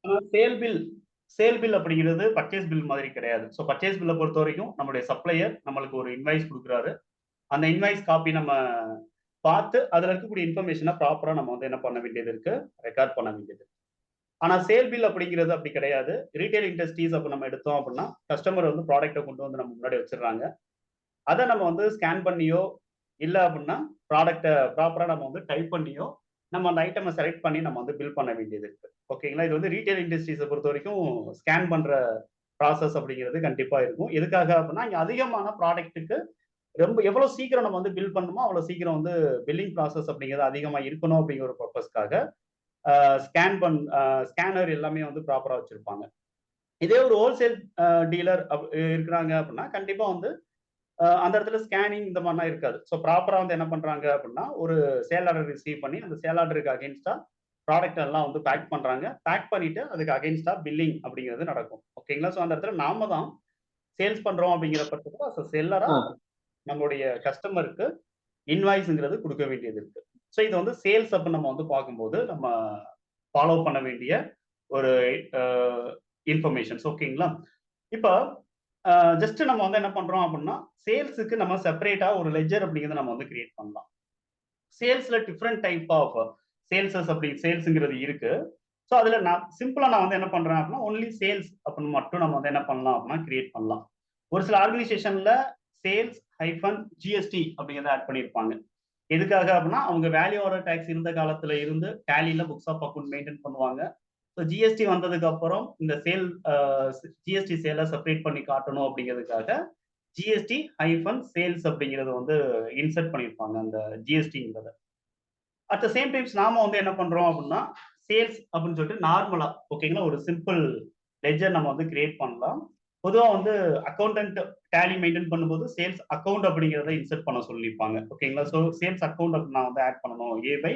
ஆனா sale bill அப்படிங்கிறது purchase bill மாதிரி கிடையாது. ஸோ பர்ச்சேஸ் பில்ல பொறுத்தவரைக்கும் நம்முடைய சப்ளையர் நம்மளுக்கு ஒரு இன்வாய்ஸ் குடுக்குறாரு. அந்த இன்வாய்ஸ் காப்பி நம்ம பார்த்து அதுல இருக்கக்கூடிய இன்ஃபர்மேஷன ப்ராப்பரா நம்ம வந்து என்ன பண்ண வேண்டியது இருக்கு, ரெக்கார்ட் பண்ண வேண்டியது. ஆனா சேல் பில் அப்படிங்கிறது அப்படி கிடையாது. ரீட்டெயில் இண்டஸ்ட்ரீஸ் அப்ப நம்ம எடுத்தோம் அப்படின்னா, கஸ்டமர் வந்து ப்ராடக்ட்ட கொண்டு வந்து நம்ம முன்னாடி வச்சுடுறாங்க. அத நம்ம வந்து ஸ்கேன் பண்ணியோ, இல்ல அப்படின்னா ப்ராடக்ட்ட ப்ராப்பரா நம்ம வந்து டைப் பண்ணியோ, நம்ம அந்த ஐட்டம செலக்ட் பண்ணி நம்ம வந்து பில் பண்ண வேண்டியது இருக்கு. ஓகேங்களா? இது வந்து ரீட்டெயில் இண்டஸ்ட்ரீஸ பொறுத்தவரைக்கும் ஸ்கேன் பண்ற ப்ராசஸ் அப்படிங்கிறது கண்டிப்பா இருக்கும். எதுக்காக அப்படின்னா, இங்க அதிகமான ப்ராடக்ட்டுக்கு ரொம்ப எவ்வளவு சீக்கிரம் நம்ம வந்து பில் பண்ணணுமோ, அவ்வளவு சீக்கிரம் வந்து பில்லிங் ப்ராசஸ் அப்படிங்கிறது அதிகமா இருக்கணும் அப்படிங்கிற ஒரு பர்ப்பஸ்க்காக, ஸ்கேனர் எல்லாமே வந்து ப்ராப்பரா வச்சிருப்பாங்க. இதே ஒரு ஹோல்சேல் டீலர் இருக்கிறாங்க அப்படின்னா, கண்டிப்பா வந்து அந்த இடத்துல ஸ்கேனிங் இந்த மாரிலாம் இருக்காது. ஸோ ப்ராப்பரா வந்து என்ன பண்றாங்க அப்படின்னா, ஒரு சேல் ஆர்டர் ரிசீவ் பண்ணி, அந்த சேல் ஆர்டருக்கு அகைன்ஸ்டா ப்ராடக்ட் எல்லாம் வந்து பேக் பண்றாங்க. பேக் பண்ணிட்டு அதுக்கு அகைன்ஸ்டா பில்லிங் அப்படிங்கிறது நடக்கும். ஓகேங்களா? ஸோ அந்த இடத்துல நாம தான் சேல்ஸ் பண்றோம் அப்படிங்கிற பட்சத்துல அஸ் அ செல்லரா ஆ. நம்முடைய கஸ்டமருக்கு இன்வாய்ஸ்ங்கிறது குடுக்க வேண்டியது இருக்கு. ஸோ இது வந்து சேல்ஸ் அப்படின்னு நம்ம வந்து பார்க்கும்போது, நம்ம ஃபாலோ பண்ண வேண்டிய ஒரு அ இன்ஃபர்மேஷன்ஸ் ஓகேங்களா? இப்ப அ ஜஸ்ட் நம்ம வந்து என்ன பண்றோம் அப்படின்னா, சேல்ஸ்க்கு நம்ம செப்பரேட்டா ஒரு லெட்ஜர் அப்படிங்கிறத நம்ம வந்து கிரியேட் பண்ணலாம். சேல்ஸ்ல டிஃபரெண்ட் டைப் ஆஃப் சேல்ஸ்ங்கிறது இருக்கு. ஸோ அதுல நான் வந்து என்ன பண்றேன் அப்படின்னா, ஒன்லி சேல்ஸ் அப்படின்னு மட்டும் நம்ம வந்து என்ன பண்ணலாம் அப்படின்னா கிரியேட் பண்ணலாம். ஒரு சில ஆர்கனைசேஷன்ல சேல்ஸ் ஹைஃபன் ஜிஎஸ்டி அப்படிங்கிறத ஆட் பண்ணியிருப்பாங்க. எதுக்காக அப்படின்னா, அவங்க வேல்யூ ஆடர் டாக்ஸ் இருந்த காலத்துல இருந்து டேலில புக்ஸ் ஆஃப் அக்கவுண்ட் மெயின்டெயின் பண்ணுவாங்க. ஸோ ஜிஎஸ்டி வந்ததுக்கு அப்புறம் இந்த ஜிஎஸ்டி சேல செப்பரேட் பண்ணி காட்டணும் அப்படிங்கிறதுக்காக ஜிஎஸ்டி ஹைஃபன் சேல்ஸ் அப்படிங்கிறத வந்து இன்சர்ட் பண்ணியிருப்பாங்க அந்த ஜிஎஸ்டிங்கிறத. அட் த சேம் டைம்ஸ் நாம வந்து என்ன பண்றோம் அப்படின்னா, சேல்ஸ் அப்படின்னு சொல்லிட்டு நார்மலா ஓகேங்களா, ஒரு சிம்பிள் லெட்ஜர் நம்ம வந்து கிரியேட் பண்ணலாம். பொதுவா வந்து அக்கவுண்டன்ட் டேலி மெயின்டெயின் பண்ணும்போது சேல்ஸ் அக்கவுண்ட் அப்படிங்கிறத இன்சர்ட் பண்ண சொல்லியிருப்பாங்க. ஓகேங்களா? ஸோ சேல்ஸ் அக்கவுண்ட் அப்படி நான் வந்து ஆட் பண்ணணும். ஏ பை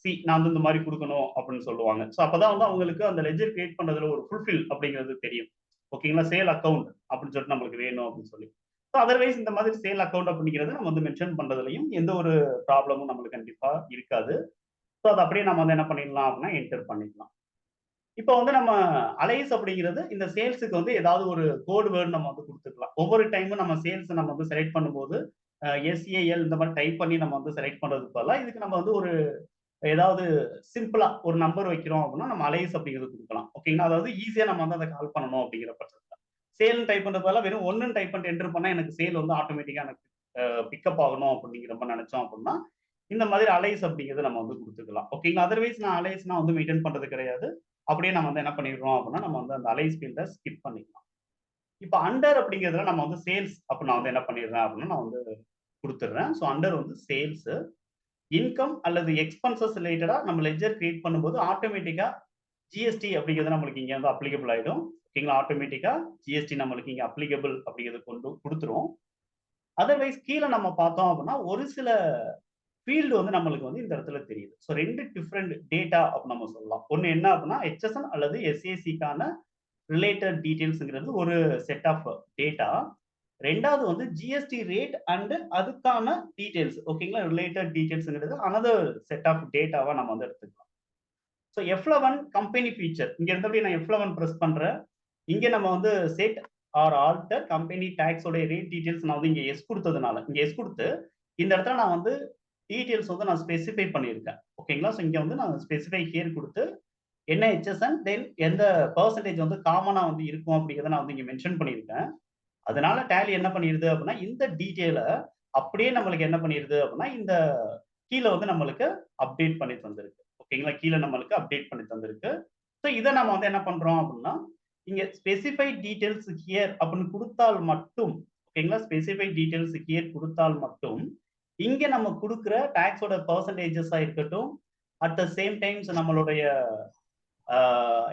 சி நான் வந்து இந்த மாரி குடுக்கணும் அப்படின்னு சொல்லுவாங்க. ஸோ அப்பதான் வந்து அவங்களுக்கு அந்த லெட்ஜர் கிரியேட் பண்றதுல ஒரு ஃபுல்ஃபில் அப்படிங்கிறது தெரியும். ஓகேங்களா? சேல் அக்கவுண்ட் அப்படின்னு சொல்லிட்டு நம்மளுக்கு வேணும் அப்படின்னு சொல்லி. ஸோ அதர்வைஸ் இந்த மாதிரி சேல் அக்கவுண்ட் அப்படிங்கிறத நம்ம வந்து மென்ஷன் பண்றதுலயும் எந்த ஒரு ப்ராப்ளமும் நம்மளுக்கு கண்டிப்பா இருக்காது. ஸோ அத அப்படியே நம்ம வந்து என்ன பண்ணிடலாம் அப்படின்னா என்டர் பண்ணிக்கலாம். இப்ப வந்து நம்ம அலைஸ் அப்படிங்கிறது இந்த சேல்ஸ்க்கு வந்து ஏதாவது ஒரு கோட் வேர்ட் நம்ம வந்து குடுத்துக்கலாம். ஒவ்வொரு டைமும் நம்ம சேல்ஸ் நம்ம வந்து செலக்ட் பண்ணும்போது, எஸ்ஏஎல் இந்த மாரி டைப் பண்ணி நம்ம வந்து செலக்ட் பண்றதுக்கு பதிலா, இதுக்கு நம்ம வந்து ஒரு ஏதாவது சிம்பிளா ஒரு நம்பர் வைக்கிறோம் அப்படின்னா, நம்ம அலைஸ் அப்படிங்கிறது குடுக்கலாம். ஓகேங்களா? அதாவது ஈஸியா நம்ம வந்து அத கால் பண்ணணும் அப்படிங்கிற பட்சத்துல. சேல்ன்னு டைப் பண்றது பதிலா வெறும் 1ன்னு டைப் பண்ணிட்டு என்டர் பண்ணா எனக்கு சேல் வந்து ஆட்டோமேட்டிக்கா எனக்கு பிக்கப் ஆகணும் அப்படிங்கிற மாரி நெனச்சோம் அப்படின்னா, இந்த மாதிரி அலைஸ் அப்படிங்கிறத நம்ம வந்து குடுத்துக்கலாம். ஓகேங்களா? அதர்வைஸ் நான் அலைஸ் நான் வந்து மெயின்டெயின் பண்றது கிடையாது. அப்படியே நம்ம வந்து என்ன பண்ணிடுறோம் அப்படின்னா, நம்ம வந்து அந்த அலைஸ் ஃபீல்ட ஸ்கிப் பண்ணிக்கலாம். இப்ப அண்டர் அப்படிங்கிறதுல நம்ம வந்து சேல்ஸ் அப்ப நான் வந்து என்ன பண்ணிடுறேன் அப்படின்னா, நான் வந்து குடுத்துடுறேன். ஸோ அண்டர் வந்து சேல்ஸ். இன்கம் அல்லது எக்ஸ்பென்சஸ் ரிலேட்டடா நம்ம லெட்ஜர் கிரியேட் பண்ணும்போது ஆட்டோமேட்டிக்கா ஜிஎஸ்டி அப்படிங்கிறது நம்மளுக்கு இங்க வந்து அப்ளிகபிள் ஆயிடும். ஓகேங்களா? ஆட்டோமேட்டிக்கா ஜிஎஸ்டி நம்மளுக்கு இங்க அப்ளிகபிள் அப்படிங்கிறது கொண்டு குடுத்துரும். அதர்வைஸ் கீழ நம்ம பார்த்தோம் அப்படின்னா, ஒரு சில ஃபீல்டு வந்து நம்மளுக்கு வந்து இந்த இடத்துல தெரியுது. ஸோ 2 டிஃபரெண்ட் டேட்டா அப்படி நம்ம சொல்லலாம். ஒண்ணு என்ன அப்படின்னா, ஹெச்எஸ்என் அல்லது எஸ்ஏசிக்கான ரிலேட்டட் டீட்டெயில்ஸ்ங்கிறது ஒரு செட் ஆஃப் டேட்டா. 2வது வந்து ஜிஎஸ்டி ரேட் அண்ட் அதுக்கான டீட்டெயில்ஸ் ஓகேங்களா? ரிலேட்டட் டீட்டெயில்ஸ்ங்கிறது அனதர் செட் ஆஃப் டேட்டாவா நம்ம வந்து எடுத்துக்கலாம். So F11 company feature. இங்க இருந்தபடி நான் F11 பிரஸ் பண்றேன். இங்க நம்ம வந்து set or alter company tax உடைய ரேட் டீட்டெயில்ஸ் நான் வந்து இங்க எஸ் குடுத்ததுனால, இங்க எஸ் குடுத்து இந்த இடத்துல நான் வந்து டீட்டெயில்ஸ் வந்து நான் ஸ்பெசிஃபை பண்ணியிருக்கேன். ஓகேங்களா? ஸோ இங்க வந்து நான் ஸ்பெசிஃபை ஹியர் குடுத்து என்ன ஹெச்எஸ்என் தென் எந்த பெர்சன்டேஜ் வந்து காமனா வந்து இருக்கும் அப்படிங்கிறத நான் வந்து இங்க மென்ஷன் பண்ணியிருக்கேன். அதனால டேலி என்ன பண்ணிருது அப்படின்னா, இந்த டீட்டெயில அப்படியே நம்மளுக்கு என்ன பண்ணிருது அப்படின்னா, இந்த கீழ வந்து நம்மளுக்கு அப்டேட் பண்ணி தந்திருக்கு. ஓகேங்களா? கீழ நம்மளுக்கு அப்டேட் பண்ணி தந்திருக்கு. ஸோ இத நம்ம வந்து என்ன பண்றோம் அப்படின்னா, இங்க ஸ்பெசிஃபைட் டீட்டெயில்ஸ் ஹியர் அப்படின்னு குடுத்தால் மட்டும் ஓகேங்களா? ஸ்பெசிஃபைட் டீட்டெயில்ஸ் ஹியர் குடுத்தால் மட்டும், இங்க நம்ம குடுக்குற டாக்ஸோட பெர்சன்டேஜஸா இருக்கட்டும், அட் த சேம் டைம்ஸ் நம்மளுடைய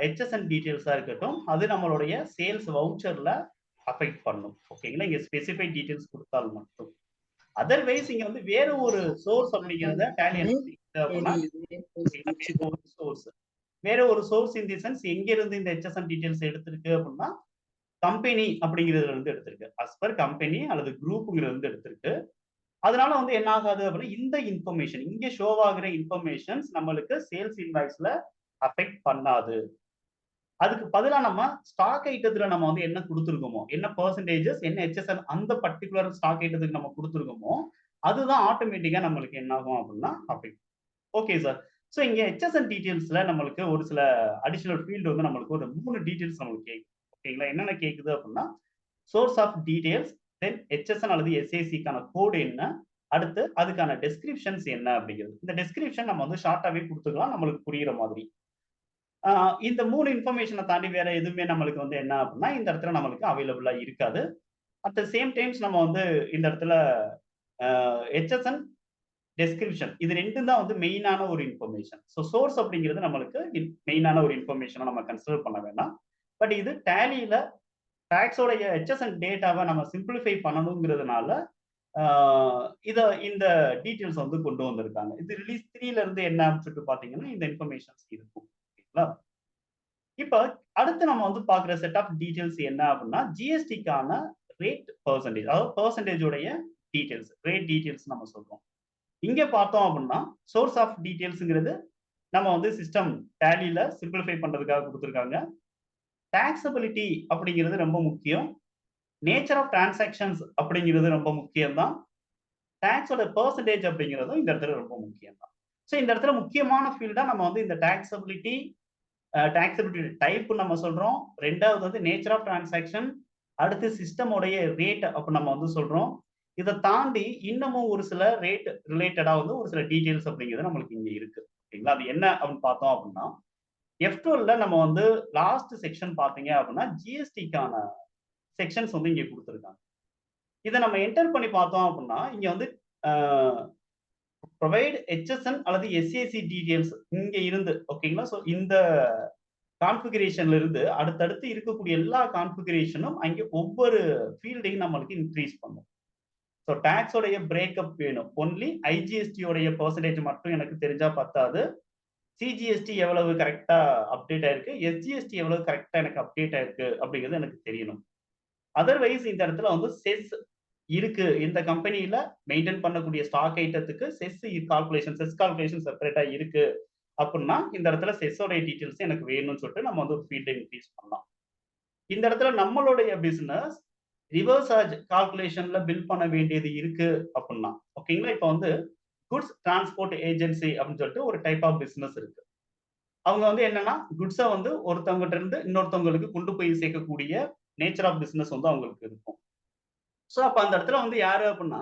ஹெச்எஸ்என் டீட்டெயில்ஸா இருக்கட்டும், அது நம்மளுடைய சேல்ஸ் வவுச்சர்ல அஃபெக்ட் பண்ணும். ஓகேங்களா? இங்க ஸ்பெசிஃபைட் டீட்டெயில்ஸ் குடுத்தால் மட்டும். அதர்வைஸ் இங்க வந்து வேற ஒரு சோர்ஸ் அப்படிங்கிறத டேலி என்ன பண்ணிருது அப்படின்னா, ஓகேங்களா? வேற ஒரு சோர்ஸ். வேற ஒரு சோர்ஸ் இன் தி சென்ஸ் எங்க இருந்து இந்த ஹெச்எஸ்என் டீட்டெயில்ஸ் எடுத்திருக்கு அப்படின்னா, கம்பெனி அப்படிங்கிறதுல இருந்து எடுத்திருக்கு. அஸ் பெர் கம்பெனி அல்லது குரூப்ங்கிறதுல இருந்து எடுத்திருக்கு. அதனால வந்து என்ன ஆகாது அப்படின்னா, இந்த இன்ஃபர்மேஷன் இங்க ஷோ ஆகுற இன்ஃபர்மேஷன்ஸ் நம்மளுக்கு சேல்ஸ் இன்வாய்ஸ்ல அஃபெக்ட் பண்ணாது. அதுக்கு பதிலா நம்ம ஸ்டாக் ஐட்டத்துல நம்ம வந்து என்ன குடுத்துருக்கோமோ, என்ன பெர்சன்டேஜஸ், என்ன HSN அந்த பர்ட்டிகுலர் ஸ்டாக் ஐட்டத்துக்கு நம்ம குடுத்துருக்கோமோ, அதுதான் ஆட்டோமேட்டிக்கா நம்மளுக்கு என்ன ஆகும் அப்படின்னா அஃபெக்ட். Okay sir. ஸோ இங்க HSN டீட்டெயில்ஸ்ல நம்மளுக்கு ஒரு சில அடிஷனல் ஃபீல்ட் வந்து நம்மளுக்கு ஒரு 3 டீட்டெயில்ஸ் நம்மளுக்கு கேக்குது. ஓகேங்களா? என்னென்ன கேக்குது அப்படின்னா, source of details, then HSN அல்லது SACக்கான கோட் என்ன? அடுத்து அதுக்கான டிஸ்கிரிப்ஷன்ஸ் என்ன அப்படிங்கிறது. இந்த டிஸ்கிரிப்ஷன் நம்ம வந்து ஷார்ட்டாவே குடுத்துக்கலாம் நம்மளுக்கு புரியிற மாதிரி. இந்த 3 இன்ஃபர்மேஷன தாண்டி வேற எதுவுமே நம்மளுக்கு வந்து என்ன அப்படின்னா, இந்த இடத்துல நம்மளுக்கு அவைலபிளா இருக்காது. அட் த சேம் டைம்ஸ் நம்ம வந்து இந்த இடத்துல HSN டெஸ்கிரிப்ஷன் இது 2ம் தான் வந்து மெயினான ஒரு இன்ஃபர்மேஷன். ஸோ சோர்ஸ் அப்படிங்கிறது நம்மளுக்கு மெயினான ஒரு இன்ஃபர்மேஷனா நம்ம கன்சிடர் பண்ண வேண்டாம். பட் இது டேலியில டாக்ஸோடைய HSN டேட்டாவ நம்ம சிம்பிளிஃபை பண்ணணுங்கிறதுனால, ஆ இத இந்த டீட்டெயில்ஸ் வந்து கொண்டு வந்திருக்காங்க. இது ரிலீஸ் 3ல இருந்து என்ன அப்படின்னு சொல்லிட்டு பார்த்தீங்கன்னா, இந்த இன்ஃபர்மேஷன்ஸ் இருக்கும். ஓகேங்களா? இப்ப அடுத்து நம்ம வந்து பார்க்குற செட் ஆஃப் டீட்டெயில்ஸ் என்ன அப்படின்னா, ஜிஎஸ்டிக்கான ரேட் பெர்சன்டேஜ். அதாவது பெர்சன்டேஜ் உடைய டீட்டெயில்ஸ், ரேட் டீட்டெயில்ஸ் நம்ம சொல்றோம். இங்க பார்த்தோம் அப்படின்னா, சோர்ஸ் ஆஃப் டீட்டெயில்ஸ்ங்கிறது நம்ம வந்து சிஸ்டம் டேலில சிம்பிளிஃபை பண்றதுக்காக குடுத்திருக்காங்க. டாக்ஸபிலிட்டி அப்படிங்கிறது ரொம்ப முக்கியம். நேச்சர் ஆஃப் டிரான்சாக்ஷன்ஸ் அப்படிங்கிறது ரொம்ப முக்கியம் தான். டாக்ஸோட பெர்சன்டேஜ் அப்படிங்கிறதும் இந்த இடத்துல ரொம்ப முக்கியம் தான். ஸோ இந்த இடத்துல முக்கியமான ஃபீல்டா நம்ம வந்து இந்த டாக்ஸபிலிட்டி, டாக்ஸபிலிட்டி டைப் நம்ம சொல்றோம். 2வது வந்து நேச்சர் ஆஃப் டிரான்சாக்ஷன், அடுத்து சிஸ்டம் உடைய ரேட் அப்ப நம்ம வந்து சொல்றோம். இத தாண்டி இன்னமும் ஒரு சில ரேட் ரிலேட்டடா வந்து ஒரு சில டீட்டெயில்ஸ் அப்படிங்கிறது நம்மளுக்கு இங்க இருக்கு. ஓகேங்களா? அது என்ன அப்படின்னு பார்த்தோம் அப்படின்னா, F12ல நம்ம வந்து லாஸ்ட் செக்ஷன் பார்த்தீங்க அப்படின்னா, ஜிஎஸ்டிக்கான செக்ஷன்ஸ் வந்து இங்க குடுத்திருக்காங்க. இத நம்ம என்டர் பண்ணி பார்த்தோம் அப்படின்னா, இங்க வந்து அ புரொவைட் HSN அல்லது SAC டீட்டெயில்ஸ் இங்க இருந்து ஓகேங்களா? ஸோ இந்த கான்ஃபிகரேஷன்ல இருந்து அடுத்தடுத்து இருக்கக்கூடிய எல்லா கான்ஃபிகரேஷனும் அங்கே ஒவ்வொரு ஃபீல்டையும் நம்மளுக்கு இன்கிரீஸ் பண்ணும். ஸோ டாக்ஸ் உடைய பிரேக்கப் வேணும். ஒன்லி ஐஜிஎஸ்டி உடைய பெர்சன்டேஜ் மட்டும் எனக்கு தெரிஞ்சா பத்தாது. சிஜிஎஸ்டி எவ்வளவு கரெக்ட்டா அப்டேட் ஆயிருக்கு, எஸ்ஜிஎஸ்டி எவ்வளவு கரெக்ட்டா எனக்கு அப்டேட் ஆயிருக்கு அப்படிங்கிறது எனக்கு தெரியணும். அதர்வைஸ் இந்த இடத்துல வந்து செஸ் இருக்கு. இந்த கம்பெனியில மெயின்டெயின் பண்ணக்கூடிய ஸ்டாக் ஐட்டத்துக்கு செஸ் கால்குலேஷன் செப்பரேட்டா இருக்கு அப்படின்னா, இந்த இடத்துல செஸ்ஸோட டீட்டெயில்ஸ் எனக்கு வேணும்னு சொல்லிட்டு நம்ம வந்து ஒரு ஃபீல்ட இன்கிரீஸ் பண்ணலாம். இந்த இடத்துல நம்மளுடைய பிசினஸ் ரிவர்ஸ் சார்ஜ் கால்குலேஷன்ல பில் பண்ண வேண்டியது இருக்கு அப்படின்னா, ஓகேங்களா? இப்ப வந்து குட்ஸ் டிரான்ஸ்போர்ட் ஏஜென்சி அப்படின்னு சொல்லிட்டு ஒரு டைப் ஆஃப் பிசினஸ் இருக்கு. அவங்க வந்து என்னன்னா, குட்ஸ வந்து ஒருத்தவங்கட்ட இருந்து இன்னொருத்தவங்களுக்கு கொண்டு போய் சேர்க்கக்கூடிய நேச்சர் ஆஃப் பிசினஸ் வந்து அவங்களுக்கு இருக்கும். ஸோ அப்ப அந்த இடத்துல வந்து யாரு அப்படின்னா,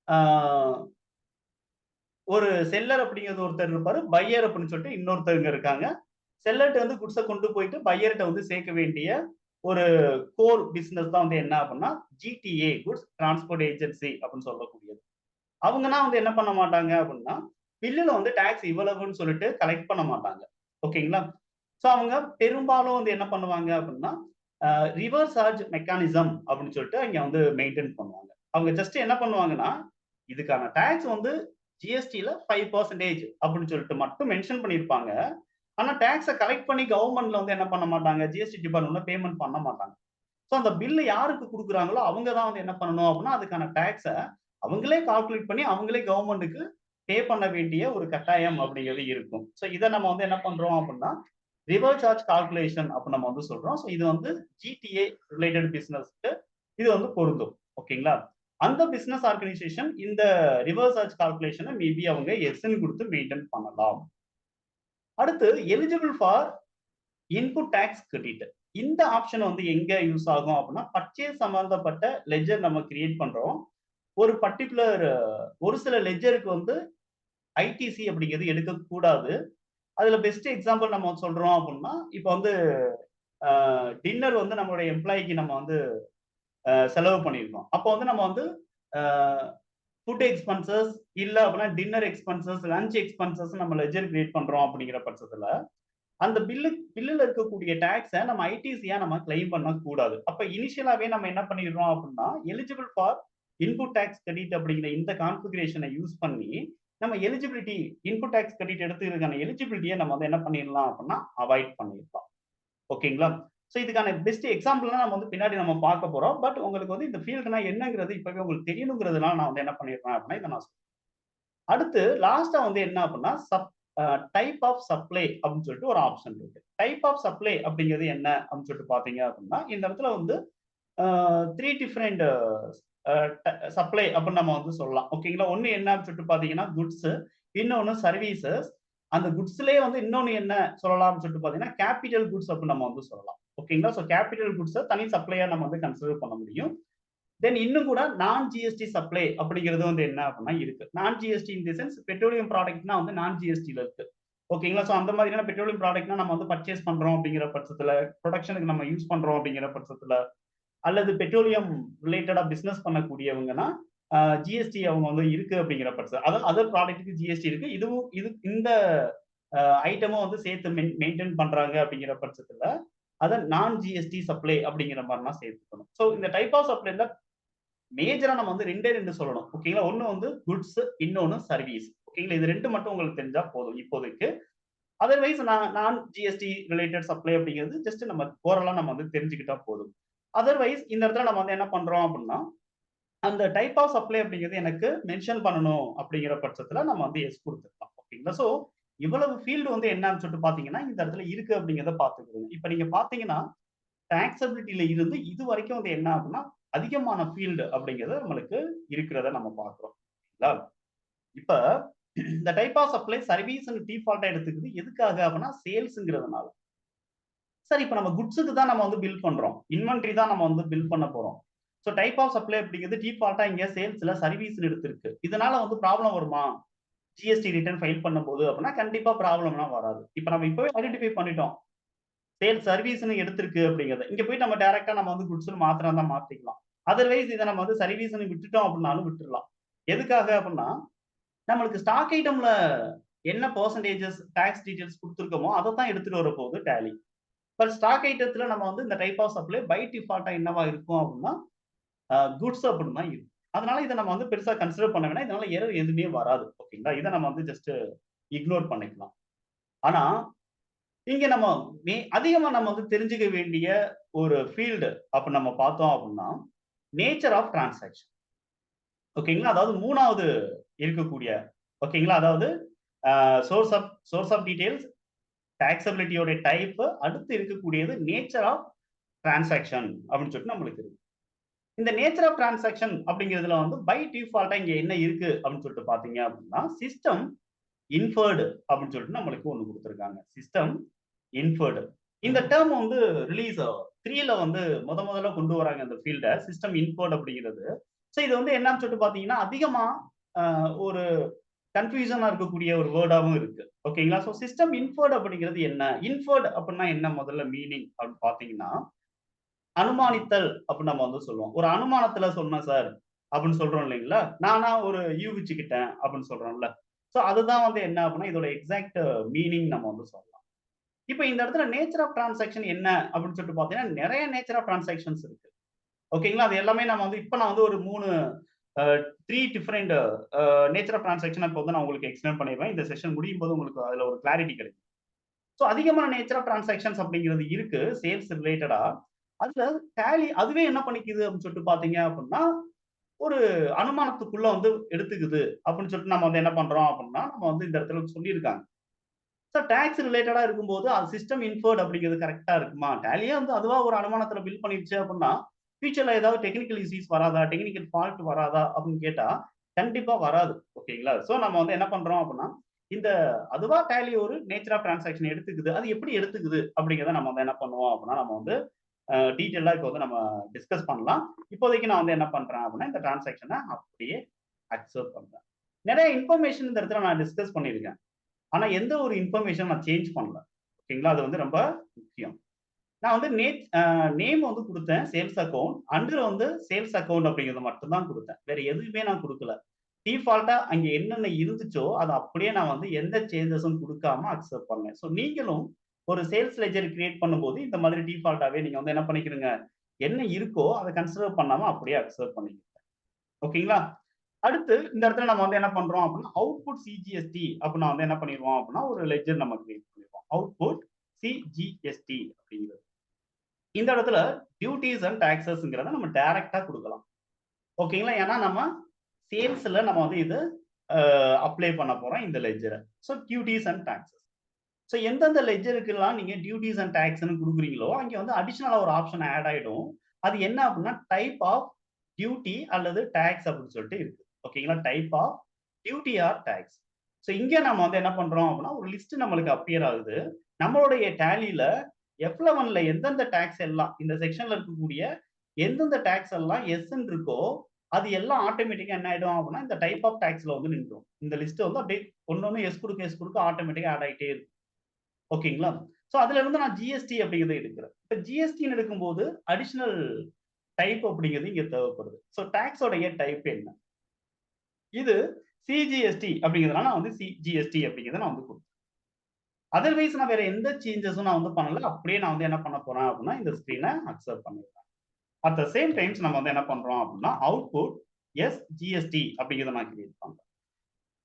ஆ ஒரு செல்லர் அப்படிங்கிறது ஒருத்தர் இருப்பாரு. பையர் அப்படின்னு சொல்லிட்டு இன்னொருத்தவங்க இருக்காங்க. செல்லர்ட்ட வந்து குட்ஸ கொண்டு போயிட்டு பையர்ட்ட வந்து சேர்க்க வேண்டிய ஒரு கோர் பிசினஸ் தான் வந்து என்ன அப்படின்னா, ஜிடிஏ குட்ஸ் டிரான்ஸ்போர்ட் ஏஜென்சி அப்படின்னு சொல்லக்கூடியது. அவங்கன்னா வந்து என்ன பண்ண மாட்டாங்க அப்படின்னா, பில்லுல வந்து டாக்ஸ் இவ்வளவுன்னு சொல்லிட்டு கலெக்ட் பண்ண மாட்டாங்க. ஓகேங்களா? ஸோ அவங்க பெரும்பாலும் வந்து என்ன பண்ணுவாங்க அப்படின்னா, ரிவர்ஸ் சார்ஜ் மெக்கானிசம் அப்படின்னு சொல்லிட்டு அங்க வந்து மெயின்டெயின் பண்ணுவாங்க. அவங்க ஜஸ்ட் என்ன பண்ணுவாங்கன்னா, இதுக்கான டாக்ஸ் வந்து ஜிஎஸ்டில 5% அப்படின்னு சொல்லிட்டு மட்டும் மென்ஷன் பண்ணியிருப்பாங்க. ஆனா டாக்ஸ கலெக்ட் பண்ணி கவர்ன்மென்ட்ல வந்து என்ன பண்ண மாட்டாங்க, ஜிஎஸ்டி டிபார்ட்மென்ட்ல பேமெண்ட் பண்ண மாட்டாங்க. ஸோ அந்த பில் யாருக்கு குடுக்குறாங்களோ, அவங்க தான் வந்து என்ன பண்ணணும் அப்படின்னா, அதுக்கான டாக்ஸ அவங்களே கால்குலேட் பண்ணி, அவங்களே கவர்ன்மென்ட்க்கு பே பண்ண வேண்டிய ஒரு கட்டாயம் அப்படிங்கிறது இருக்கும். ஸோ இத நம்ம வந்து என்ன பண்றோம் அப்படின்னா, ரிவர்ஸ் சார்ஜ் கால்குலேஷன் அப்படின்னு நம்ம வந்து சொல்றோம். ஸோ இது வந்து ஜிடிஏ ரிலேட்டட் பிசினஸ்க்கு இது வந்து பொருந்தும். ஓகேங்களா? அந்த பிசினஸ் ஆர்கனைசேஷன் இந்த ரிவர்ஸ் சார்ஜ் கால்குலேஷன மேபி அவங்க எஸ்ன்னு குடுத்து மெயின்டெயின் பண்ணலாம். அடுத்து eligible for input tax credit. இந்த ஆப்ஷன் வந்து எங்க யூஸ் ஆகும் அப்படின்னா, பர்ச்சேஸ் சம்பந்தப்பட்ட லெட்ஜர் நம்ம கிரியேட் பண்றோம். ஒரு பர்ட்டிகுலர் ஒரு சில லெட்ஜருக்கு வந்து ஐடிசி அப்படிங்கிறது எடுக்கக்கூடாது. அதுல பெஸ்ட் எக்ஸாம்பிள் நம்ம சொல்றோம் அப்படின்னா, இப்ப வந்து டின்னர் வந்து நம்மளுடைய எம்ப்ளாயிக்கு நம்ம வந்து செலவு பண்ணியிருக்கோம். அப்போ வந்து நம்ம வந்து அ ஃபுட் எக்ஸ்பென்சஸ் இல்ல அப்படின்னா டின்னர் எக்ஸ்பென்சஸ், லஞ்ச் எக்ஸ்பென்சஸ் நம்ம லெட்ஜர் கிரியேட் பண்றோம் அப்படிங்கிற பட்சத்துல அந்த பில்லுல இருக்கக்கூடிய டாக்ஸ நம்ம ஐடிசியா நம்ம கிளைம் பண்ணக்கூடாது. அப்ப இனிஷியலாவே நம்ம என்ன பண்ணிடுறோம் அப்படின்னா, eligible for input tax credit அப்படிங்கிற இந்த கான்ஃபிகரேஷன யூஸ் பண்ணி, நம்ம எலிஜிபிலிட்டி இன்புட் டாக்ஸ் கிரெடிட் எடுத்துக்கிறதுக்கான எலிஜிபிலிட்டிய நம்ம வந்து என்ன பண்ணிடலாம் அப்படின்னா, அவாய்ட் பண்ணிடலாம். ஓகேங்களா? ஸோ இதுக்கான பெஸ்ட் எக்ஸாம்பிள்லாம் நம்ம வந்து பின்னாடி நம்ம பார்க்க போறோம். பட் உங்களுக்கு வந்து இந்த ஃபீல்டுனா என்னங்கிறது இப்பவே உங்களுக்கு தெரியணுங்கிறதுனால நான் வந்து என்ன பண்ணிடுறேன் அப்படின்னா, இத நான் அடுத்து லாஸ்ட்டா வந்து என்ன அப்படின்னா, டைப் ஆஃப் சப்ளை அப்படின்னு சொல்லிட்டு ஒரு ஆப்ஷன் இருக்கு. டைப் ஆஃப் சப்ளை அப்படிங்கிறது என்ன அப்படின்னு சொல்லிட்டு பாத்தீங்க அப்படின்னா, இந்த இடத்துல வந்து 3 டிஃபரெண்ட் சப்ளை அப்படின்னு நம்ம வந்து சொல்லலாம். ஓகேங்களா? ஒண்ணு என்ன அப்படின்னு சொல்லிட்டு பாத்தீங்கன்னா குட்ஸ், இன்னொன்னு சர்வீசஸ். அந்த குட்ஸ்லயே வந்து இன்னொன்னு என்ன சொல்லலாம்னு சொல்லிட்டு பாத்தீங்கன்னா கேபிட்டல் குட்ஸ் அப்படின்னு நம்ம வந்து சொல்லலாம். ஓகேங்களா? ஸோ கேபிட்டல் குட்ஸை தனி சப்ளையா நம்ம வந்து கன்சிடர் பண்ண முடியும். தென் இன்னும் கூட நான் ஜிஎஸ்டி சப்ளை அப்படிங்கிறது வந்து என்ன அப்படின்னா இருக்கு. நான் GST in the sense petroleum ப்ராடக்ட்னா வந்து நான் ஜிஎஸ்டில இருக்கு. ஓகேங்களா? ஸோ அந்த மாதிரியான பெட்ரோலியம் ப்ராடக்ட்னா நம்ம வந்து பர்ச்சேஸ் பண்றோம் அப்படிங்கிற பட்சத்துல, ப்ரொடக்ஷனுக்கு நம்ம யூஸ் பண்றோம் அப்படிங்கிற பட்சத்துல, அல்லது பெட்ரோலியம் ரிலேட்டடா பிசினஸ் பண்ணக்கூடியவங்கன்னா ஜிஎஸ்டி அவங்க வந்து இருக்கு அப்படிங்கிற பட்சம், அதாவது அதர் ப்ராடக்ட்டுக்கு ஜிஎஸ்டி இருக்கு. இதுவும் இந்த ஐட்டமும் வந்து சேர்த்து மெயின்டைன் பண்றாங்க அப்படிங்கிற பட்சத்துல, அதை நான் ஜிஎஸ்டி சப்ளை அப்படிங்கிற மாதிரிலாம் சேர்த்துக்கணும். ஸோ இந்த டைப் ஆஃப் சப்ளைல மேஜரா நம்ம வந்து 2 சொல்லணும். ஓகேங்களா? ஒண்ணு வந்து குட்ஸ், இன்னொன்னு சர்வீஸ். ஓகேங்களா? இது 2 மட்டும் உங்களுக்கு தெரிஞ்சா போதும் இப்போதைக்கு. அதர்வைஸ் நான் ஜிஎஸ்டி ரிலேட்டட் சப்ளை அப்படிங்கிறது ஜஸ்ட் நம்ம ஓரலா நம்ம வந்து தெரிஞ்சுக்கிட்டா போதும். அதர்வைஸ் இந்த இடத்துல நம்ம வந்து என்ன பண்றோம் அப்படின்னா, அந்த டைப் ஆஃப் சப்ளை அப்படிங்கிறது எனக்கு மென்ஷன் பண்ணணும் அப்படிங்கிற பட்சத்துல நம்ம வந்து எஸ் குடுத்துக்கலாம். ஓகேங்களா? ஸோ இவ்வளவு ஃபீல்டு வந்து என்னன்னு சொல்லிட்டு பார்த்தீங்கன்னா, இந்த இடத்துல இருக்கு அப்படிங்கிறத பார்த்துக்கோங்க. இப்ப நீங்க பார்த்தீங்கன்னா, டாக்ஸபிலிட்டில இருந்து இதுவரைக்கும் வந்து என்ன ஆகும்னா, அதிகமான ஃபீல்டு அப்படிங்கிறது நம்மளுக்கு இருக்கிறத நம்ம பார்க்கிறோம். சரிங்களா? இப்ப இந்த டைப் ஆஃப் சப்ளை சர்வீஸ்ன்னு டிஃபால்ட்டா எடுத்துக்குது. எதுக்காக அப்படின்னா சேல்ஸ்ங்கிறதுனால. சரி, இப்ப நம்ம குட்ஸுக்கு தான் நம்ம வந்து பில் பண்றோம். இன்வென்டரி தான் நம்ம வந்து பில் பண்ண போறோம். ஸோ டைப் ஆஃப் சப்ளை அப்படிங்கிறது டிஃபால்ட்டா இங்க சேல்ஸ்ல சர்வீஸ்ன்னு எடுத்திருக்கு. இதனால வந்து ப்ராப்ளம் வருமா? ஜிஎஸ்டி ரிட்டர்ன் ஃபைல் பண்ணும்போது அப்படின்னா கண்டிப்பா ப்ராப்ளம்லாம் வராது. இப்ப நம்ம இப்பவே ஐடென்டிஃபை பண்ணிட்டோம். சேல்ஸ் சர்வீஸ்ன்னு எடுத்திருக்கு அப்படிங்கிறத. இங்க போய் நம்ம டைரக்ட்டா நம்ம வந்து குட்ஸ்ன்னு மாத்துறதா மாத்திக்கலாம். அதர்வைஸ் இத நம்ம வந்து சர்வீஸ்ன்னு விட்டுட்டோம் அப்படின்னாலும் விட்டுறலாம். எதுக்காக அப்படின்னா, நம்மளுக்கு ஸ்டாக் ஐட்டம்ல என்ன பெர்சன்டேஜஸ் டாக்ஸ் டீடைல்ஸ் குடுத்திருக்கோமோ, அதத்தான் எடுத்துட்டு வரப்போகுது டேலி. பட் ஸ்டாக் ஐட்டத்துல நம்ம வந்து இந்த டைப் ஆஃப் சப்ளை பை டிஃபால்ட்டா என்னவா இருக்கும் அப்படின்னா, குட்ஸ் அப்படின்னு தான் இருக்கும். அதனால இத நம்ம வந்து பெருசா கன்சிடர் பண்ண வேணாம். இதனால எரர் எதுவுமே வராது. ஓகேங்களா? இத நம்ம வந்து ஜஸ்ட் இக்னோர் பண்ணிக்கலாம். ஆனா, இங்க நம்ம அதிகமா நம்ம வந்து தெரிஞ்சுக்க வேண்டிய ஒரு ஃபீல்டு அப்ப நம்ம பார்த்தோம் அப்படின்னா, நேச்சர் ஆஃப் டிரான்சாக்ஷன். ஓகேங்களா? அதாவது 3வது இருக்கக்கூடிய ஓகேங்களா? அதாவது சோர்ஸ் ஆஃப் டீடைல்ஸ், டாக்ஸபிலிட்டியோட டைப், அடுத்து இருக்கக்கூடியது நேச்சர் ஆஃப் டிரான்சாக்ஷன் அப்படின்னு சொல்லிட்டு நம்மளுக்கு இருக்கு. இந்த நேச்சர் ஆஃப் டிரான்சாக்ஷன் அப்படிங்கிறதுல வந்து பை டிஃபால்ட்டா இங்க என்ன இருக்கு அப்படின்னு சொல்லிட்டு பார்த்தீங்க அப்படின்னா, சிஸ்டம் இன்ஃபர்டு அப்படின்னு சொல்லிட்டு நம்மளுக்கு ஒண்ணு குடுத்திருக்காங்க. System inferred. இந்த டெர்ம் வந்து ரிலீஸ் 3ல வந்து முதல்ல கொண்டு வராங்க இந்த ஃபீல்ட. சிஸ்டம் இன்ஃபர்ட் அப்படிங்கிறது. சோ இது வந்து என்னன்னு சொல்லிட்டு பார்த்தீங்கன்னா, அதிகமா ஒரு கன்ஃப்யூஷனா இருக்கக்கூடிய ஒரு வேர்டாவும் இருக்கு. ஓகேங்களா? சோ சிஸ்டம் இன்ஃபர்ட் அப்படிங்கிறது என்ன? இன்ஃபர்ட் அப்படின்னா என்ன முதல்ல மீனிங் அப்படின்னு பார்த்தீங்கன்னா, அனுமானித்தல் அப்படின்னு நம்ம வந்து சொல்லுவோம். ஒரு அனுமானத்துல சொன்னேன் சார் அப்படின்னு சொல்றோம் இல்லைங்களா? நானா ஒரு யூகிச்சுக்கிட்டேன் அப்படின்னு சொல்றோம்ல. சோ அதுதான் வந்து என்ன அப்படின்னா, இதோட எக்ஸாக்ட் மீனிங் நம்ம வந்து சொல்லலாம். இப்ப இந்த இடத்துல நேச்சர் ஆஃப் டிரான்சாக்ஷன் என்ன அப்படின்னு சொல்லிட்டு பார்த்தீங்கன்னா, நெறைய நேச்சர் ஆஃப் டிரான்சாக்ஷன்ஸ் இருக்கு. ஓகேங்களா? அது எல்லாமே நம்ம வந்து இப்ப நான் வந்து ஒரு 3 டிஃபரெண்ட் நேச்சர் ஆஃப் டிரான்சாக்ஷன் இப்ப வந்து நான் உங்களுக்கு எக்ஸ்பிளைன் பண்ணிருவேன். இந்த செஷன் முடியும்போது உங்களுக்கு அதுல ஒரு கிளாரிட்டி கிடைக்கும். சோ அதிகமான நேச்சர் ஆஃப் டிரான்சாக்ஷன்ஸ் அப்படிங்கிறது இருக்கு. சேல்ஸ் ரிலேட்டடா. அதுல டேலி அதுவே என்ன பண்ணிக்குது அப்படின்னு சொல்லிட்டு பார்த்தீங்க அப்படின்னா, ஒரு அனுமானத்துக்குள்ள வந்து எடுத்துக்குது அப்படின்னு சொல்லிட்டு நம்ம வந்து என்ன பண்றோம் அப்படின்னா, நம்ம வந்து இந்த இடத்துல சொல்லியிருக்காங்க. சார் டாக்ஸ் ரிலேட்டடா இருக்கும்போது, அது சிஸ்டம் இன்ஃபர்ட் அப்படிங்கிறது கரெக்ட்டா இருக்குமா? டேலியே வந்து அதுவா ஒரு அனுமானத்துல பில் பண்ணிருச்சு அப்படின்னா, ஃபியூச்சர்ல ஏதாவது டெக்னிக்கல் இஷ்யூஸ் வராதா? டெக்னிக்கல் ஃபால்ட் வராதா? அப்படின்னு கேட்டா, கண்டிப்பா வராது. ஓகேங்களா? சோ நம்ம வந்து என்ன பண்றோம் அப்படின்னா, இந்த அதுவா டேலி ஒரு நேச்சர் ஆஃப் டிரான்சாக்ஷன் எடுத்துக்குது. அது எப்படி எடுத்துக்குது? அப்படிங்கிறத நம்ம வந்து என்ன பண்ணுவோம் அப்படின்னா, நம்ம வந்து டீட்டெயிலா இப்ப வந்து நம்ம டிஸ்கஸ் பண்ணலாம். இப்போதைக்கு நான் வந்து என்ன பண்றேன் அப்படின்னா, இந்த டிரான்சாக்ஷன அப்படியே அக்செப்ட் பண்றேன். நெறைய இன்ஃபர்மேஷன் இந்த இடத்துல நான் டிஸ்கஸ் பண்ணியிருக்கேன். ஆனா எந்த ஒரு இன்ஃபர்மேஷன் நான் சேஞ்ச் பண்ணல. ஓகேங்களா? அது வந்து ரொம்ப முக்கியம். நான் வந்து நேம் வந்து குடுத்தேன் சேல்ஸ் அக்கவுண்ட். அண்டர் வந்து சேல்ஸ் அக்கவுண்ட் அப்படிங்கிறத மட்டும் தான் குடுத்தேன். வேற எதுவுமே நான் குடுக்கல. டிஃபால்ட்டா அங்க என்னென்ன இருந்துச்சோ, அத அப்படியே நான் வந்து எந்த சேஞ்சஸும் குடுக்காம அக்செப்ட் பண்ணேன். சோ நீங்களும் ஒரு சேல்ஸ் லெட்ஜர் கிரியேட் பண்ணும்போது இந்த மாதிரி டிஃபால்ட்டாவே நீங்க வந்து என்ன பண்ணிக்கிறீங்க, என்ன இருக்கோ அத கன்சிடர் பண்ணாம அப்படியே அக்செப்ட் பண்ணிக்கங்க. ஓகேங்களா? அடுத்து இந்த இடத்துல நம்ம வந்து என்ன பண்றோம் அப்படின்னா, அவுட்புட் சிஜிஎஸ்டி அப்படின்னு வந்து என்ன பண்ணிருவோம் அப்படின்னா, ஒரு லெட்ஜர் நம்ம கிரியேட் பண்ணிருவோம். அவுட்புட் சிஜிஎஸ்டி அப்படிங்கிறது. இந்த இடத்துல டியூட்டீஸ் அண்ட் டாக்ஸஸ்ங்கிறத நம்ம டைரக்ட்டா குடுக்கலாம். ஓகேங்களா? ஏன்னா நம்ம சேல்ஸ்ல நம்ம வந்து இது அப்ளை பண்ண போறோம் இந்த லெட்ஜரை. So duties and taxes. So எந்தெந்த லெட்ஜருக்கெல்லாம் நீங்க டியூட்டிஸ் அண்ட் டாக்ஸ்ன்னு கொடுக்குறீங்களோ அங்கே வந்து அடிஷனலா ஒரு ஆப்ஷன் ஆட் ஆயிடும். அது என்ன அப்படின்னா டைப் ஆஃப் டியூட்டி அல்லது டாக்ஸ் அப்படின்னு சொல்லிட்டு இருக்கு. ஓகேங்களா? Type of duty or tax. So இங்க நம்ம வந்து என்ன பண்றோம் அப்படின்னா ஒரு லிஸ்ட் நம்மளுக்கு அப்பியர் ஆகுது. நம்மளுடைய டேலியில F11ல எந்தெந்த டாக்ஸ் எல்லாம் இந்த செக்ஷன்ல இருக்கக்கூடிய எந்தெந்த டாக்ஸ் எல்லாம் எஸ்ன்னு இருக்கோ அது எல்லாம் ஆட்டோமேட்டிக்கா என்ன ஆயிடும் அப்படின்னா இந்த டைப் ஆஃப் டாக்ஸ்ல வந்து நின்றும். இந்த லிஸ்ட் வந்து அப்படியே ஒன்னொன்னு எஸ் கொடுக்க ஆட்டோமேட்டிக்கா ஆட் ஆயிட்டே இருக்கும். ஓகேங்களா? ஸோ அதுல இருந்து நான் ஜிஎஸ்டி அப்படிங்கிறத எடுக்கிறேன். இப்ப ஜிஎஸ்டின்னு எடுக்கும்போது அடிஷனல் டைப் அப்படிங்கிறது இங்க தேவைப்படுது. ஸோ டாக்ஸோடைய டைப் என்ன? இது சிஜிஎஸ்டி அப்படிங்கிறதுனால நான் வந்து சிஜிஎஸ்டி அப்படிங்கிறத நான் வந்து கொடுத்தேன். அதர்வைஸ் நான் வேற எந்த சேஞ்சஸும் நான் வந்து பண்ணல. அப்படியே நான் வந்து என்ன பண்ண போறேன் அப்படின்னா இந்த ஸ்கிரீனை அக்செப்ட் பண்ணிடுறேன். அட் த சேம் டைம்ஸ் நம்ம வந்து என்ன பண்றோம் அப்படின்னா அவுட்புட் எஸ் ஜிஎஸ்டி அப்படிங்கிறத நான் கிரியேட் பண்றேன்.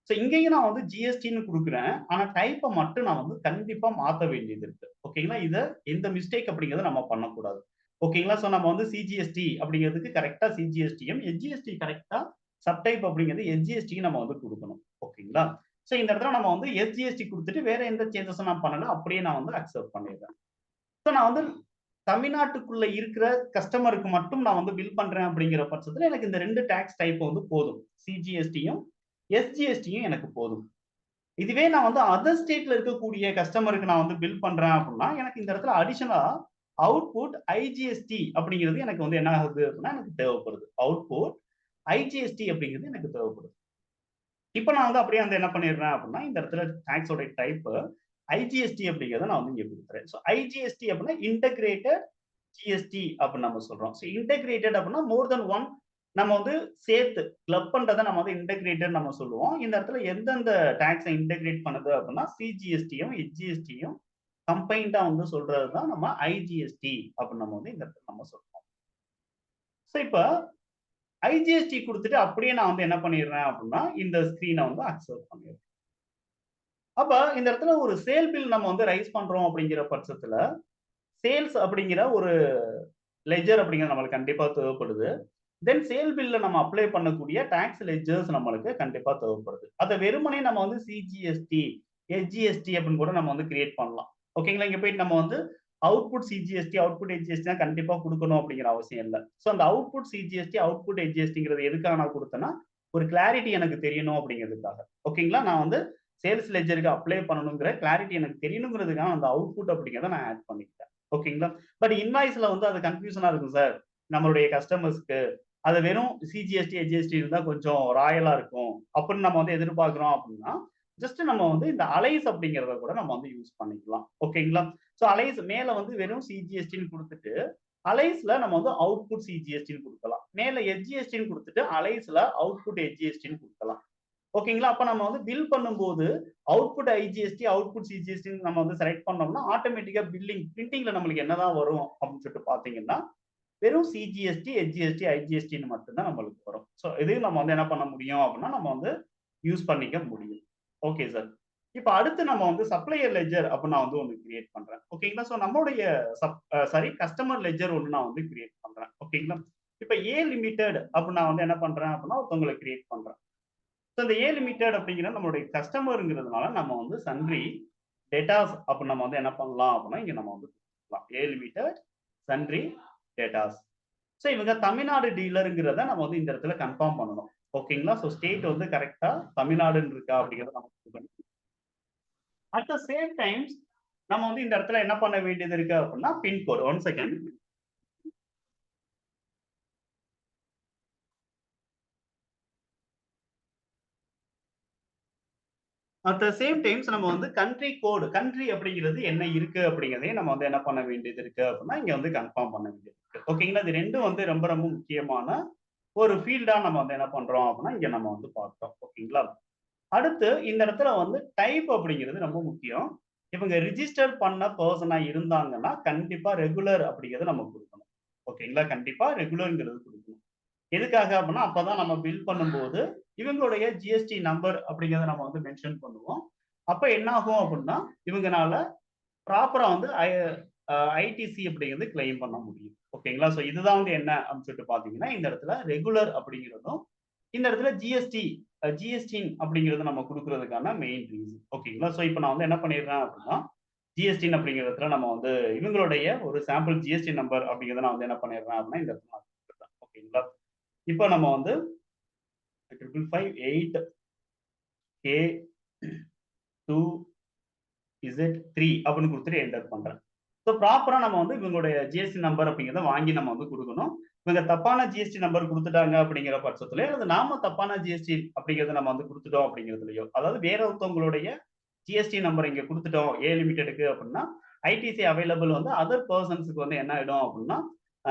ஸோ இங்கேயும் நான் வந்து ஜிஎஸ்டின்னு கொடுக்குறேன். ஆனா டைப்பை மட்டும் நான் வந்து கண்டிப்பா மாற்ற வேண்டியது இருக்கு. ஓகேங்களா? இதை எந்த மிஸ்டேக் அப்படிங்கிறத நம்ம பண்ணக்கூடாது. ஓகேங்களா? ஸோ நம்ம வந்து சிஜிஎஸ்டி அப்படிங்கிறதுக்கு கரெக்டா சிஜிஎஸ்டியும் எஸ்ஜிஎஸ்டி கரெக்டா சப்டைப் அப்படிங்கிறது எஸ்ஜிஎஸ்டிக்கு நம்ம வந்து கொடுக்கணும். ஓகேங்களா? ஸோ இந்த இடத்துல நம்ம வந்து எஸ்ஜிஎஸ்டி கொடுத்துட்டு வேற எந்த சேஞ்சஸும் நான் பண்ணல. அப்படியே நான் வந்து அக்செப்ட் பண்ணிடுறேன். ஸோ நான் வந்து தமிழ்நாட்டுக்குள்ள இருக்கிற கஸ்டமருக்கு மட்டும் நான் வந்து பில் பண்றேன் அப்படிங்கிற பட்சத்துல எனக்கு இந்த 2 டாக்ஸ் டைப் வந்து போதும். சிஜிஎஸ்டியும் எஸ்ஜிஎஸ்டியும் எனக்கு போதும். இதுவே நான் வந்து அதர் ஸ்டேட்ல இருக்கக்கூடிய கஸ்டமருக்கு நான் வந்து பில் பண்றேன் அப்படின்னா எனக்கு இந்த இடத்துல அடிஷனலா அவுட்புட் ஐஜிஎஸ்டி அப்படிங்கிறது எனக்கு வந்து என்ன ஆகுது அப்படின்னா எனக்கு தேவைப்படுது. அவுட்புட் ஐஜிஎஸ்டி அப்படிங்கிறது எனக்கு தேவைப்படுது. இப்ப நான் வந்து அப்படியே வந்து என்ன பண்ணிடுறேன் அப்படின்னா இந்த இடத்துல டாக்ஸோட டைப் ஐஜிஎஸ்டி அப்படிங்கிறத நான் வந்து இங்க கொடுக்குறேன். ஸோ ஐஜிஎஸ்டி அப்படின்னா இன்டகிரேட்டட் ஜிஎஸ்டி அப்படின்னு நம்ம சொல்றோம். ஸோ இன்டகிரேட்டட் அப்படின்னா மோர் தென் ஒன் நம்ம வந்து சேர்த்து கிளப் பண்றதை நம்ம வந்து இன்டகிரேட்டட் நம்ம சொல்லுவோம். இந்த இடத்துல எந்தெந்த டாக்ஸை இன்டகிரேட் பண்ணுது அப்படின்னா சிஜிஎஸ்டியும் எஸ்ஜிஎஸ்டியும் கம்பைண்டா வந்து சொல்றது தான் நம்ம ஐஜிஎஸ்டி அப்படின்னு நம்ம வந்து இந்த இடத்துல நம்ம சொல்றோம். ஸோ இப்ப ஐஜிஎஸ்டி கொடுத்துட்டு அப்படியே நான் வந்து என்ன பண்ணிடுறேன் அப்படின்னா இந்த ஸ்கிரீனை வந்து அக்செப்ட் பண்ணிடுறேன். அப்ப இந்த இடத்துல ஒரு சேல் பில் நம்ம வந்து ரைஸ் பண்றோம் அப்படிங்கிற பட்சத்துல சேல்ஸ் அப்படிங்கிற ஒரு லெட்ஜர் அப்படிங்கிறது நம்மளுக்கு கண்டிப்பா தேவைப்படுது. தென் சேல் பில்ல நம்ம அப்ளை பண்ணக்கூடிய டாக்ஸ் லெட்ஜர்ஸ் நம்மளுக்கு கண்டிப்பா தேவைப்படுது. அதை வெறுமனே நம்ம வந்து சிஜிஎஸ்டி எஸ்ஜிஎஸ்டி அப்படின்னு கூட நம்ம வந்து கிரியேட் பண்ணலாம். ஓகேங்களா? இங்க போயிட்டு நம்ம வந்து அவுட்புட் சிஜிஎஸ்டி அவுட்புட் எஸ்ஜிஎஸ்டி தான் கண்டிப்பா கொடுக்கணும் அப்படிங்கிற அவசியம் இல்லை. ஸோ அந்த அவுட்புட் சிஜிஎஸ்டி அவுட்புட் எஸ்ஜிஎஸ்டிங்கிறது எதுக்காக நான் கொடுத்தேன்னா ஒரு கிளாரிட்டி எனக்கு தெரியணும் அப்படிங்கிறதுக்காக. ஓகேங்களா? நான் வந்து சேல்ஸ் லெட்ஜருக்கு அப்ளை பண்ணணுங்கிற கிளாரிட்டி எனக்கு தெரியணுங்கிறதுக்காக அந்த அவுட்புட் அப்படிங்கிறத நான் ஆட் பண்ணிக்கிட்டேன். ஓகேங்களா? பட் இன்வாய்ஸ்ல வந்து அது கன்ஃபியூஷனா இருக்கும் சார். நம்மளுடைய கஸ்டமர்ஸ்க்கு அது வெறும் சிஜிஎஸ்டி எஸ்ஜிஎஸ்டி இருந்தா கொஞ்சம் ராயலா இருக்கும் அப்படின்னு நம்ம வந்து எதிர்பார்க்கிறோம் அப்படின்னா ஜஸ்ட் நம்ம வந்து இந்த அலைஸ் அப்படிங்கிறத கூட நம்ம வந்து யூஸ் பண்ணிக்கலாம். ஓகேங்களா? ஸோ அலைஸ் மேல வந்து வெறும் சிஜிஎஸ்டின்னு கொடுத்துட்டு அலைஸ்ல நம்ம வந்து அவுட்புட் சிஜிஎஸ்டின்னு கொடுக்கலாம். மேல எஸ்ஜிஎஸ்டின்னு கொடுத்துட்டு அலைஸ்ல அவுட்புட் எஸ்ஜிஎஸ்டின்னு கொடுக்கலாம். ஓகேங்களா? அப்ப நம்ம வந்து பில் பண்ணும்போது அவுட்புட் ஐஜிஎஸ்டி அவுட்புட் சிஜிஎஸ்டி நம்ம வந்து செலக்ட் பண்ணோம்னா ஆட்டோமேட்டிக்கா பிரிண்டிங்ல நம்மளுக்கு என்னதான் வரும் அப்படின்னு சொல்லிட்டு பாத்தீங்கன்னா வெறும் சிஜிஎஸ்டி எஸ்ஜிஎஸ்டி ஐஜிஎஸ்டின்னு மட்டும்தான் நம்மளுக்கு வரும். ஸோ இதையும் நம்ம வந்து என்ன பண்ண முடியும் அப்படின்னா நம்ம வந்து யூஸ் பண்ணிக்க முடியும். Okay sir. இப்ப அடுத்து நம்ம வந்து சப்ளையர் லெட்ஜர் அப்படின்னு நான் வந்து ஒன்று கிரியேட் பண்றேன். ஓகேங்களா? ஸோ நம்மளுடைய கஸ்டமர் லெட்ஜர் ஒன்று நான் வந்து கிரியேட் பண்றேன். ஓகேங்களா? இப்ப ஏ லிமிடெட் அப்படின்னு நான் வந்து என்ன பண்றேன் அப்படின்னா ஒருத்தவங்களை கிரியேட் பண்றேன். ஸோ இந்த ஏ லிமிடெட் அப்படிங்கிற நம்மளுடைய கஸ்டமருங்கிறதுனால நம்ம வந்து சன்ரி டேட்டாஸ் அப்படின்னு நம்ம வந்து என்ன பண்ணலாம் அப்படின்னா இங்க நம்ம வந்து ஏ லிமிடெட் சன்ரி டேட்டாஸ். ஸோ இவங்க தமிழ்நாடு டீலருங்கிறத நம்ம வந்து இந்த இடத்துல கன்ஃபார்ம் பண்ணணும். ஓகேங்களா? ஸோ ஸ்டேட் வந்து கரெக்டா தமிழ்நாடுன்னு இருக்கா அப்படிங்கிறத நம்ம அட் த சேம் டைம்ஸ் நம்ம வந்து இந்த இடத்துல என்ன பண்ண வேண்டியது இருக்கு அப்படின்னா pincode. One second. At the same times நம்ம வந்து கண்ட்ரி கோடு கண்ட்ரி அப்படிங்கிறது என்ன இருக்கு அப்படிங்கிறதையும் நம்ம வந்து என்ன பண்ண வேண்டியது இருக்கு அப்படின்னா இங்க வந்து கன்ஃபார்ம் பண்ண வேண்டியது இருக்கு. ஓகேங்களா? இது ரெண்டும் வந்து ரொம்ப ரொம்ப முக்கியமான ஒரு ஃபீல்டா நம்ம வந்து என்ன பண்றோம் அப்படின்னா இங்க நம்ம வந்து பார்த்தோம். ஓகேங்களா? அடுத்து இந்த இடத்துல வந்து டைப் அப்படிங்கிறது ரொம்ப முக்கியம். இவங்க ரிஜிஸ்டர் பண்ண பர்சனா இருந்தாங்கன்னா கண்டிப்பா ரெகுலர் அப்படிங்கிறது நம்ம கொடுக்கணும். ஓகேங்களா? கண்டிப்பா ரெகுலர்ங்கிறது கொடுக்கணும். எதுக்காக அப்படின்னா அப்பதான் நம்ம பில் பண்ணும்போது இவங்களுடைய ஜிஎஸ்டி நம்பர் அப்படிங்கிறத நம்ம வந்து மென்ஷன் பண்ணுவோம். அப்ப என்ன ஆகும் அப்படின்னா இவங்கனால ப்ராப்பரா வந்து ஐடிசி அப்படிங்கிறது கிளைம் பண்ண முடியும். ஓகேங்களா? ஸோ இதுதான் வந்து என்ன அப்படின்னு சொல்லிட்டு பாத்தீங்கன்னா இந்த இடத்துல ரெகுலர் அப்படிங்கிறதும் இந்த இடத்துல ஜிஎஸ்டின் அப்படிங்கிறது நம்ம கொடுக்கறதுக்கான மெயின் ரீசன். ஓகேங்களா? ஸோ இப்போ நான் வந்து என்ன பண்ணிடுறேன் அப்படின்னா, ஜிஎஸ்டின் அப்படிங்கிற இடத்துல நம்ம வந்து இவங்களுடைய ஒரு சாம்பிள் ஜிஎஸ்டி நம்பர் அப்படிங்கிறத நான் வந்து என்ன பண்ணிடுறேன் அப்படின்னா இந்த இடத்துல நான் கொடுத்துடுறேன். ஓகேங்களா? இப்போ நம்ம வந்து 558K2Z3 அப்படின்னு கொடுத்துட்டு என்டர் பண்றேன். ஸோ ப்ராப்பரா நம்ம வந்து இவங்களுடைய ஜிஎஸ்டி நம்பர் அப்படிங்கிறத வாங்கி நம்ம வந்து கொடுக்கணும். இவங்க தப்பான ஜிஎஸ்டி நம்பர் கொடுத்துட்டாங்க அப்படிங்கிற பட்சத்துல, அல்லது நாம தப்பான ஜிஎஸ்டி அப்படிங்கிறத நம்ம வந்து கொடுத்துட்டோம் அப்படிங்கிறதுலயோ, அதாவது வேற ஒருத்தவங்களுடைய ஜிஎஸ்டி நம்பர் இங்க கொடுத்துட்டோம் ஏ லிமிடெடுக்கு அப்படின்னா, ஐடிசி அவைலபிள் வந்து அதர் பர்சன்ஸ்க்கு வந்து என்ன ஆயிடும் அப்படின்னா,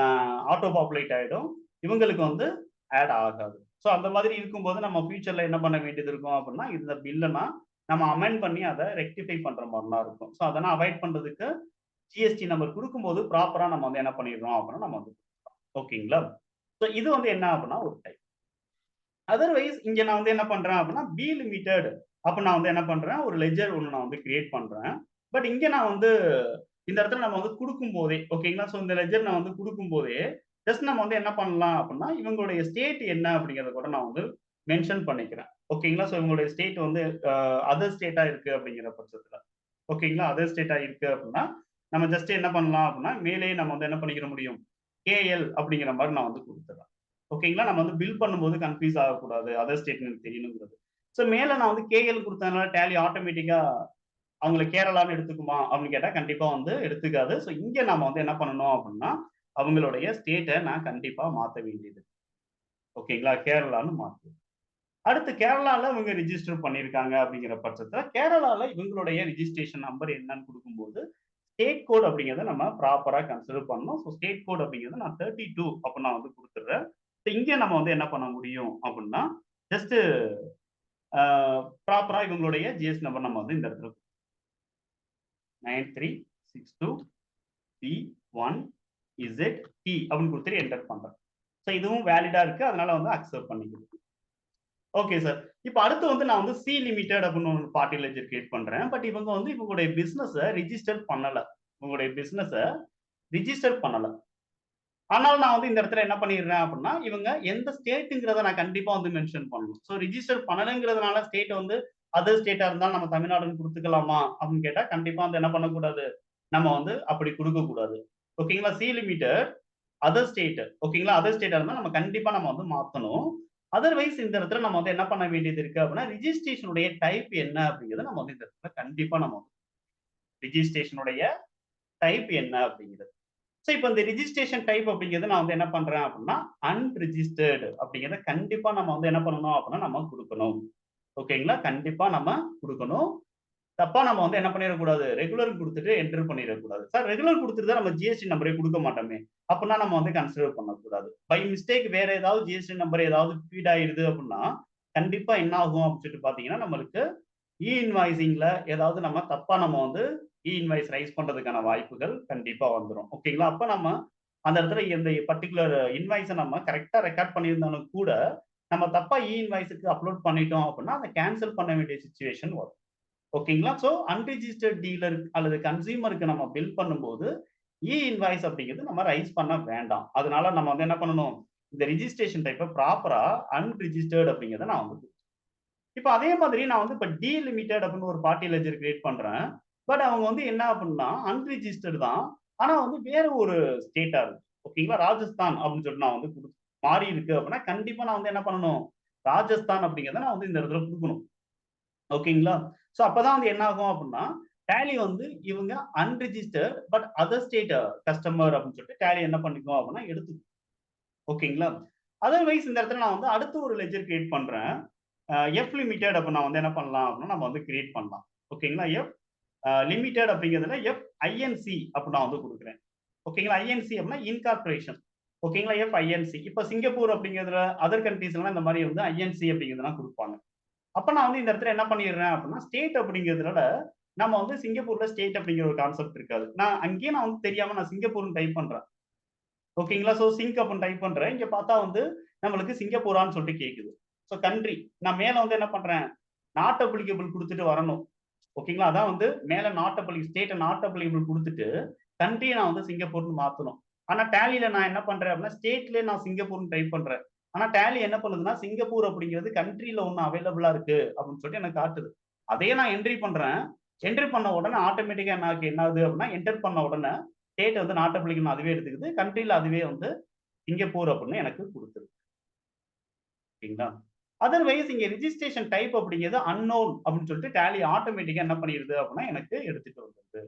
ஆட்டோ பாப்புலேட் ஆயிடும். இவங்களுக்கு வந்து ஆட் ஆகாது. ஸோ அந்த மாதிரி இருக்கும்போது நம்ம ஃபியூச்சர்ல என்ன பண்ண வேண்டியது இருக்கும் அப்படின்னா, இந்த பில்லைனா நம்ம அமெண்ட் பண்ணி அதை ரெக்டிஃபை பண்ற மாதிரிலாம் இருக்கும். ஸோ அதெல்லாம் அவாய்ட் பண்றதுக்கு ஜிஎஸ்டி நம்பர் கொடுக்கும்போது ப்ராப்பரா நம்ம வந்து என்ன பண்ணிடுறோம் அப்படின்னா நம்ம வந்து ஓகேங்களா? ஸோ இது வந்து என்ன அப்படின்னா ஒரு டைப். அதர்வைஸ் இங்க நான் வந்து என்ன பண்றேன் அப்படின்னா பி லிமிடெட் அப்ப நான் வந்து என்ன பண்றேன் ஒரு லெஜர் ஒன்று நான் வந்து கிரியேட் பண்றேன். பட் இங்க நான் வந்து இந்த இடத்துல நம்ம வந்து கொடுக்கும் போதே ஓகேங்களா? ஸோ இந்த லெஜர் நான் வந்து கொடுக்கும் போதே ஜஸ்ட் நம்ம வந்து என்ன பண்ணலாம் அப்படின்னா இவங்களுடைய ஸ்டேட் என்ன அப்படிங்கறத கூட நான் வந்து மென்ஷன் பண்ணிக்கிறேன். ஓகேங்களா? ஸோ இவங்களுடைய ஸ்டேட் வந்து அதர் ஸ்டேட்டா இருக்கு அப்படிங்கிற பட்சத்துல ஓகேங்களா? அதர் ஸ்டேட்டா இருக்கு அப்படின்னா நம்ம ஜஸ்ட் என்ன பண்ணலாம் அப்படின்னா மேலே நம்ம வந்து என்ன பண்ணிக்கிற முடியும் கேஎல் அப்படிங்கிற மாதிரி நான் வந்து கொடுத்துறேன். ஓகேங்களா? நம்ம வந்து பில் பண்ணும்போது கன்ஃபியூஸ் ஆகக்கூடாது. Other statement தெரியணுங்கிறது. ஸோ மேல நான் வந்து கேஎல் கொடுத்ததுனால டேலி ஆட்டோமேட்டிக்கா அவங்கள கேரளான்னு எடுத்துக்குமா அப்படின்னு கேட்டா கண்டிப்பா வந்து எடுத்துக்காது. ஸோ இங்க நாம வந்து என்ன பண்ணணும் அப்படின்னா அவங்களுடைய ஸ்டேட்டை நான் கண்டிப்பா மாத்த வேண்டியது. ஓகேங்களா? கேரளான்னு மாத்து. அடுத்து கேரளால இவங்க ரிஜிஸ்டர் பண்ணியிருக்காங்க அப்படிங்கிற பட்சத்துல கேரளால இவங்களுடைய ரிஜிஸ்ட்ரேஷன் நம்பர் என்னன்னு கொடுக்கும்போது ஸ்டேட் கோட் அப்படிங்கிறத நம்ம ப்ராப்பரா கன்சிடர் பண்ணணும். ஸோ ஸ்டேட் கோட் அப்படிங்கிறத நான் 32 அப்படின்னு நான் வந்து கொடுத்துடுறேன். ஸோ இங்க நம்ம வந்து என்ன பண்ண முடியும் அப்படின்னா ஜஸ்ட் ப்ராப்பரா இவங்களுடைய ஜிஎஸ்டி நம்பர் நம்ம வந்து இந்த இடத்துல 9362B1ZT அப்படின்னு கொடுத்துட்டு என்டர் பண்றேன். ஸோ இதுவும் வேலிடா இருக்கு. அதனால வந்து அக்செப்ட் பண்ணிக்கிறேன். Okay sir. இப்ப அடுத்து வந்து நான் வந்து சி லிமிடெட் அப்படின்னு ஒரு பார்ட்டி லெட்ஜர் கிரியேட் பண்றேன். பட் இவங்க வந்து இவங்களுடைய பிசினஸ ரிஜிஸ்டர் பண்ணல. இவங்களுடைய பிசினஸ ரிஜிஸ்டர் பண்ணல. ஆனால் நான் வந்து இந்த இடத்துல என்ன பண்ணிடுறேன் அப்படின்னா, இவங்க எந்த ஸ்டேட்ங்கிறத நான் கண்டிப்பா வந்து மென்ஷன் பண்ணணும். ஸோ ரிஜிஸ்டர் பண்ணலங்கிறதுனால ஸ்டேட் வந்து அதர் ஸ்டேட்டா இருந்தாலும் நம்ம தமிழ்நாடுன்னு குடுத்துக்கலாமா? அப்படின்னு கேட்டா கண்டிப்பா வந்து என்ன பண்ணக்கூடாது. நம்ம வந்து அப்படி குடுக்கக்கூடாது. ஓகேங்களா? சி லிமிடெட் அதர் ஸ்டேட் ஓகேங்களா? அதர் ஸ்டேட்டா இருந்தா நம்ம கண்டிப்பா நம்ம வந்து மாத்தணும். அதர்வைஸ் இந்த இடத்துல நம்ம வந்து என்ன பண்ண வேண்டியது இருக்கு அப்படின்னா, ரிஜிஸ்ட்ரேஷனுடைய டைப் என்ன அப்படிங்கிறத நம்ம வந்து இந்த இடத்துல கண்டிப்பா நம்ம ரிஜிஸ்ட்ரேஷனுடைய டைப் என்ன அப்படிங்கிறது. ஸோ இப்போ இந்த ரிஜிஸ்ட்ரேஷன் டைப் அப்படிங்கிறது நான் வந்து என்ன பண்றேன் அப்படின்னா, அன்ரிஜிஸ்டர்டு அப்படிங்கிறத கண்டிப்பா நம்ம வந்து என்ன பண்ணணும் அப்படின்னா நம்ம குடுக்கணும். ஓகேங்களா? கண்டிப்பா நம்ம குடுக்கணும். தப்பா நம்ம வந்து என்ன பண்ணிறக்கூடாது, ரெகுலர் குடுத்துட்டு என்டர் பண்ணிறக்கூடாது. சார் ரெகுலர் குடுத்துட்டு நம்ம ஜிஎஸ்டி நம்பரே குடுக்க மாட்டோமே! அப்பன்னா நம்ம வந்து கன்சிடர் பண்ணக்கூடாது. பை மிஸ்டேக் வேற ஏதாவது ஜிஎஸ்டி நம்பர் ஏதாவது ஃபீட் ஆயிருது அப்டின்னா, கண்டிப்பா என்ன ஆகும் அப்டின்னு சொல்லிட்டு பார்த்தீங்கன்னா, நம்மளுக்கு இன்வாய்ஸிங்ல ஏதாவது நம்ம தப்பா நம்ம வந்து இன்வாய்ஸ் ரைஸ் பண்றதுக்கான வாய்ப்புகள் கண்டிப்பா வந்துரும். ஓகேங்களா? அப்ப நம்ம அந்த இடத்துல இந்த பர்ட்டிகுலர் இன்வாய்ஸ நம்ம கரெக்ட்டா ரெக்கார்ட் பண்ணியிருந்தாலும் கூட, நம்ம தப்பா இன்வாய்ஸ்க்கு அப்லோட் பண்ணிட்டோம் அப்டின்னா, அத கேன்சல் பண்ண வேண்டிய சிச்சுவேஷன் வரும். ஓகேங்களா? ஸோ அன்ரிஜிஸ்டர்ட் டீலர் அல்லது கன்சியூமருக்கு நம்ம பில் பண்ணும்போது, இன்வாய்ஸ் அப்படிங்கிறது நம்ம ரைஸ் பண்ண வேண்டாம். அதனால நம்ம வந்து என்ன பண்ணணும், இந்த ரிஜிஸ்ட்ரேஷன் டைப்ப ப்ராப்பரா அன்ரிஜிஸ்டர்ட் அப்படிங்கிறத நான் வந்து இப்ப அதே மாதிரி நான் வந்து இப்ப டீலிமிட்டட் அப்படின்னு ஒரு பார்ட்டி லெட்ஜர் கிரியேட் பண்றேன். பட் அவங்க வந்து என்ன அப்படின்னா, அன்ரிஜிஸ்டர்ட் தான். ஆனா வந்து வேற ஒரு ஸ்டேட்டா இருக்கு. ஓகேங்களா? ராஜஸ்தான் அப்படின்னு சொல்லிட்டு நான் வந்து மாறி இருக்கு அப்படின்னா, கண்டிப்பா நான் வந்து என்ன பண்ணணும், ராஜஸ்தான் அப்படிங்கிறத நான் வந்து இந்த இடத்துல குடுக்கணும். ஓகேங்களா? ஸோ அப்பதான் வந்து என்ன ஆகும் அப்டின்னா, டேலி வந்து இவங்க unregistered but other state customer அப்டின்னு சொல்லிட்டு டேலி என்ன பண்ணிக்கும் அப்டின்னா எடுத்துக்கும். ஓகேங்களா? அதர்வைஸ் இந்த இடத்துல நான் வந்து அடுத்து ஒரு லெட்ஜர் கிரியேட் பண்றேன். எஃப் லிமிடெட் அப்ப நான் வந்து என்ன பண்ணலாம் அப்டின்னா, நம்ம வந்து கிரியேட் பண்ணலாம். ஓகேங்களா? எஃப் லிமிடெட் அப்படிங்கிறதுல எஃப் ஐஎன்சி அப்டி நான் வந்து குடுக்குறேன். ஓகேங்களா? ஐஎன்சி அப்டின்னா இன்கார்ப்பரேஷன். ஓகேங்களா? F INC. இப்ப சிங்கப்பூர் அப்படிங்கிறதுல அதர் கண்ட்ரீஸ்லாம் இந்த மாரி வந்து ஐஎன்சி அப்படிங்கிறதெல்லாம் குடுப்பாங்க. அப்ப நான் வந்து இந்த இடத்துல என்ன பண்ணிடுறேன் அப்படின்னா, ஸ்டேட் அப்படிங்கிறதுனால, நம்ம வந்து சிங்கப்பூர்ல ஸ்டேட் அப்படிங்கிற ஒரு கான்செப்ட் இருக்காது. அங்கேயே நான் வந்து தெரியாம நான் சிங்கப்பூர்ன்னு டைப் பண்றேன். ஓகேங்களா? ஸோ சிங்க் அப்படின்னு டைப் பண்றேன். இங்க பார்த்தா வந்து நம்மளுக்கு சிங்கப்பூரான்னு சொல்லிட்டு கேட்குது. So country. நான் மேல வந்து என்ன பண்றேன், நாட் அப்ளிகபிள் குடுத்துட்டு வரணும். ஓகேங்களா? அதான் வந்து மேல நாட் அப்ளிகபிள் ஸ்டேட்ட நாட் அப்ளிகபிள் குடுத்துட்டு, கண்ட்ரிய நான் வந்து சிங்கப்பூர்ன்னு மாத்தணும். ஆனா டேலில நான் என்ன பண்றேன் அப்படின்னா, ஸ்டேட்லயே நான் சிங்கப்பூர்ன்னு டைப் பண்றேன். ஆனா டேலி என்ன பண்ணுதுன்னா, சிங்கப்பூர் அப்படிங்கிறது கண்ட்ரில ஒண்ணு அவைலபிளா இருக்கு அப்படின்னு சொல்லிட்டு எனக்கு காட்டுது. அதையே நான் என்ட்ரி பண்றேன். என்ட்ரி பண்ண உடனே ஆட்டோமேட்டிக்கா எனக்கு என்ன ஆகுது அப்படின்னா, என்டர் பண்ண உடனே ஸ்டேட் வந்து நாட் அப்ளிகபிள்னு அதுவே எடுத்துக்குது. கண்ட்ரில அதுவே வந்து சிங்கப்பூர் அப்படின்னு எனக்கு குடுத்துருது. ஓகேங்களா? அதர்வைஸ் இங்க ரிஜிஸ்ட்ரேஷன் டைப் அப்படிங்கிறது அன்னோன் அப்படின்னு சொல்லிட்டு டேலி ஆட்டோமேட்டிக்கா என்ன பண்ணிருது அப்படின்னா, எனக்கு எடுத்துட்டு வந்துருது.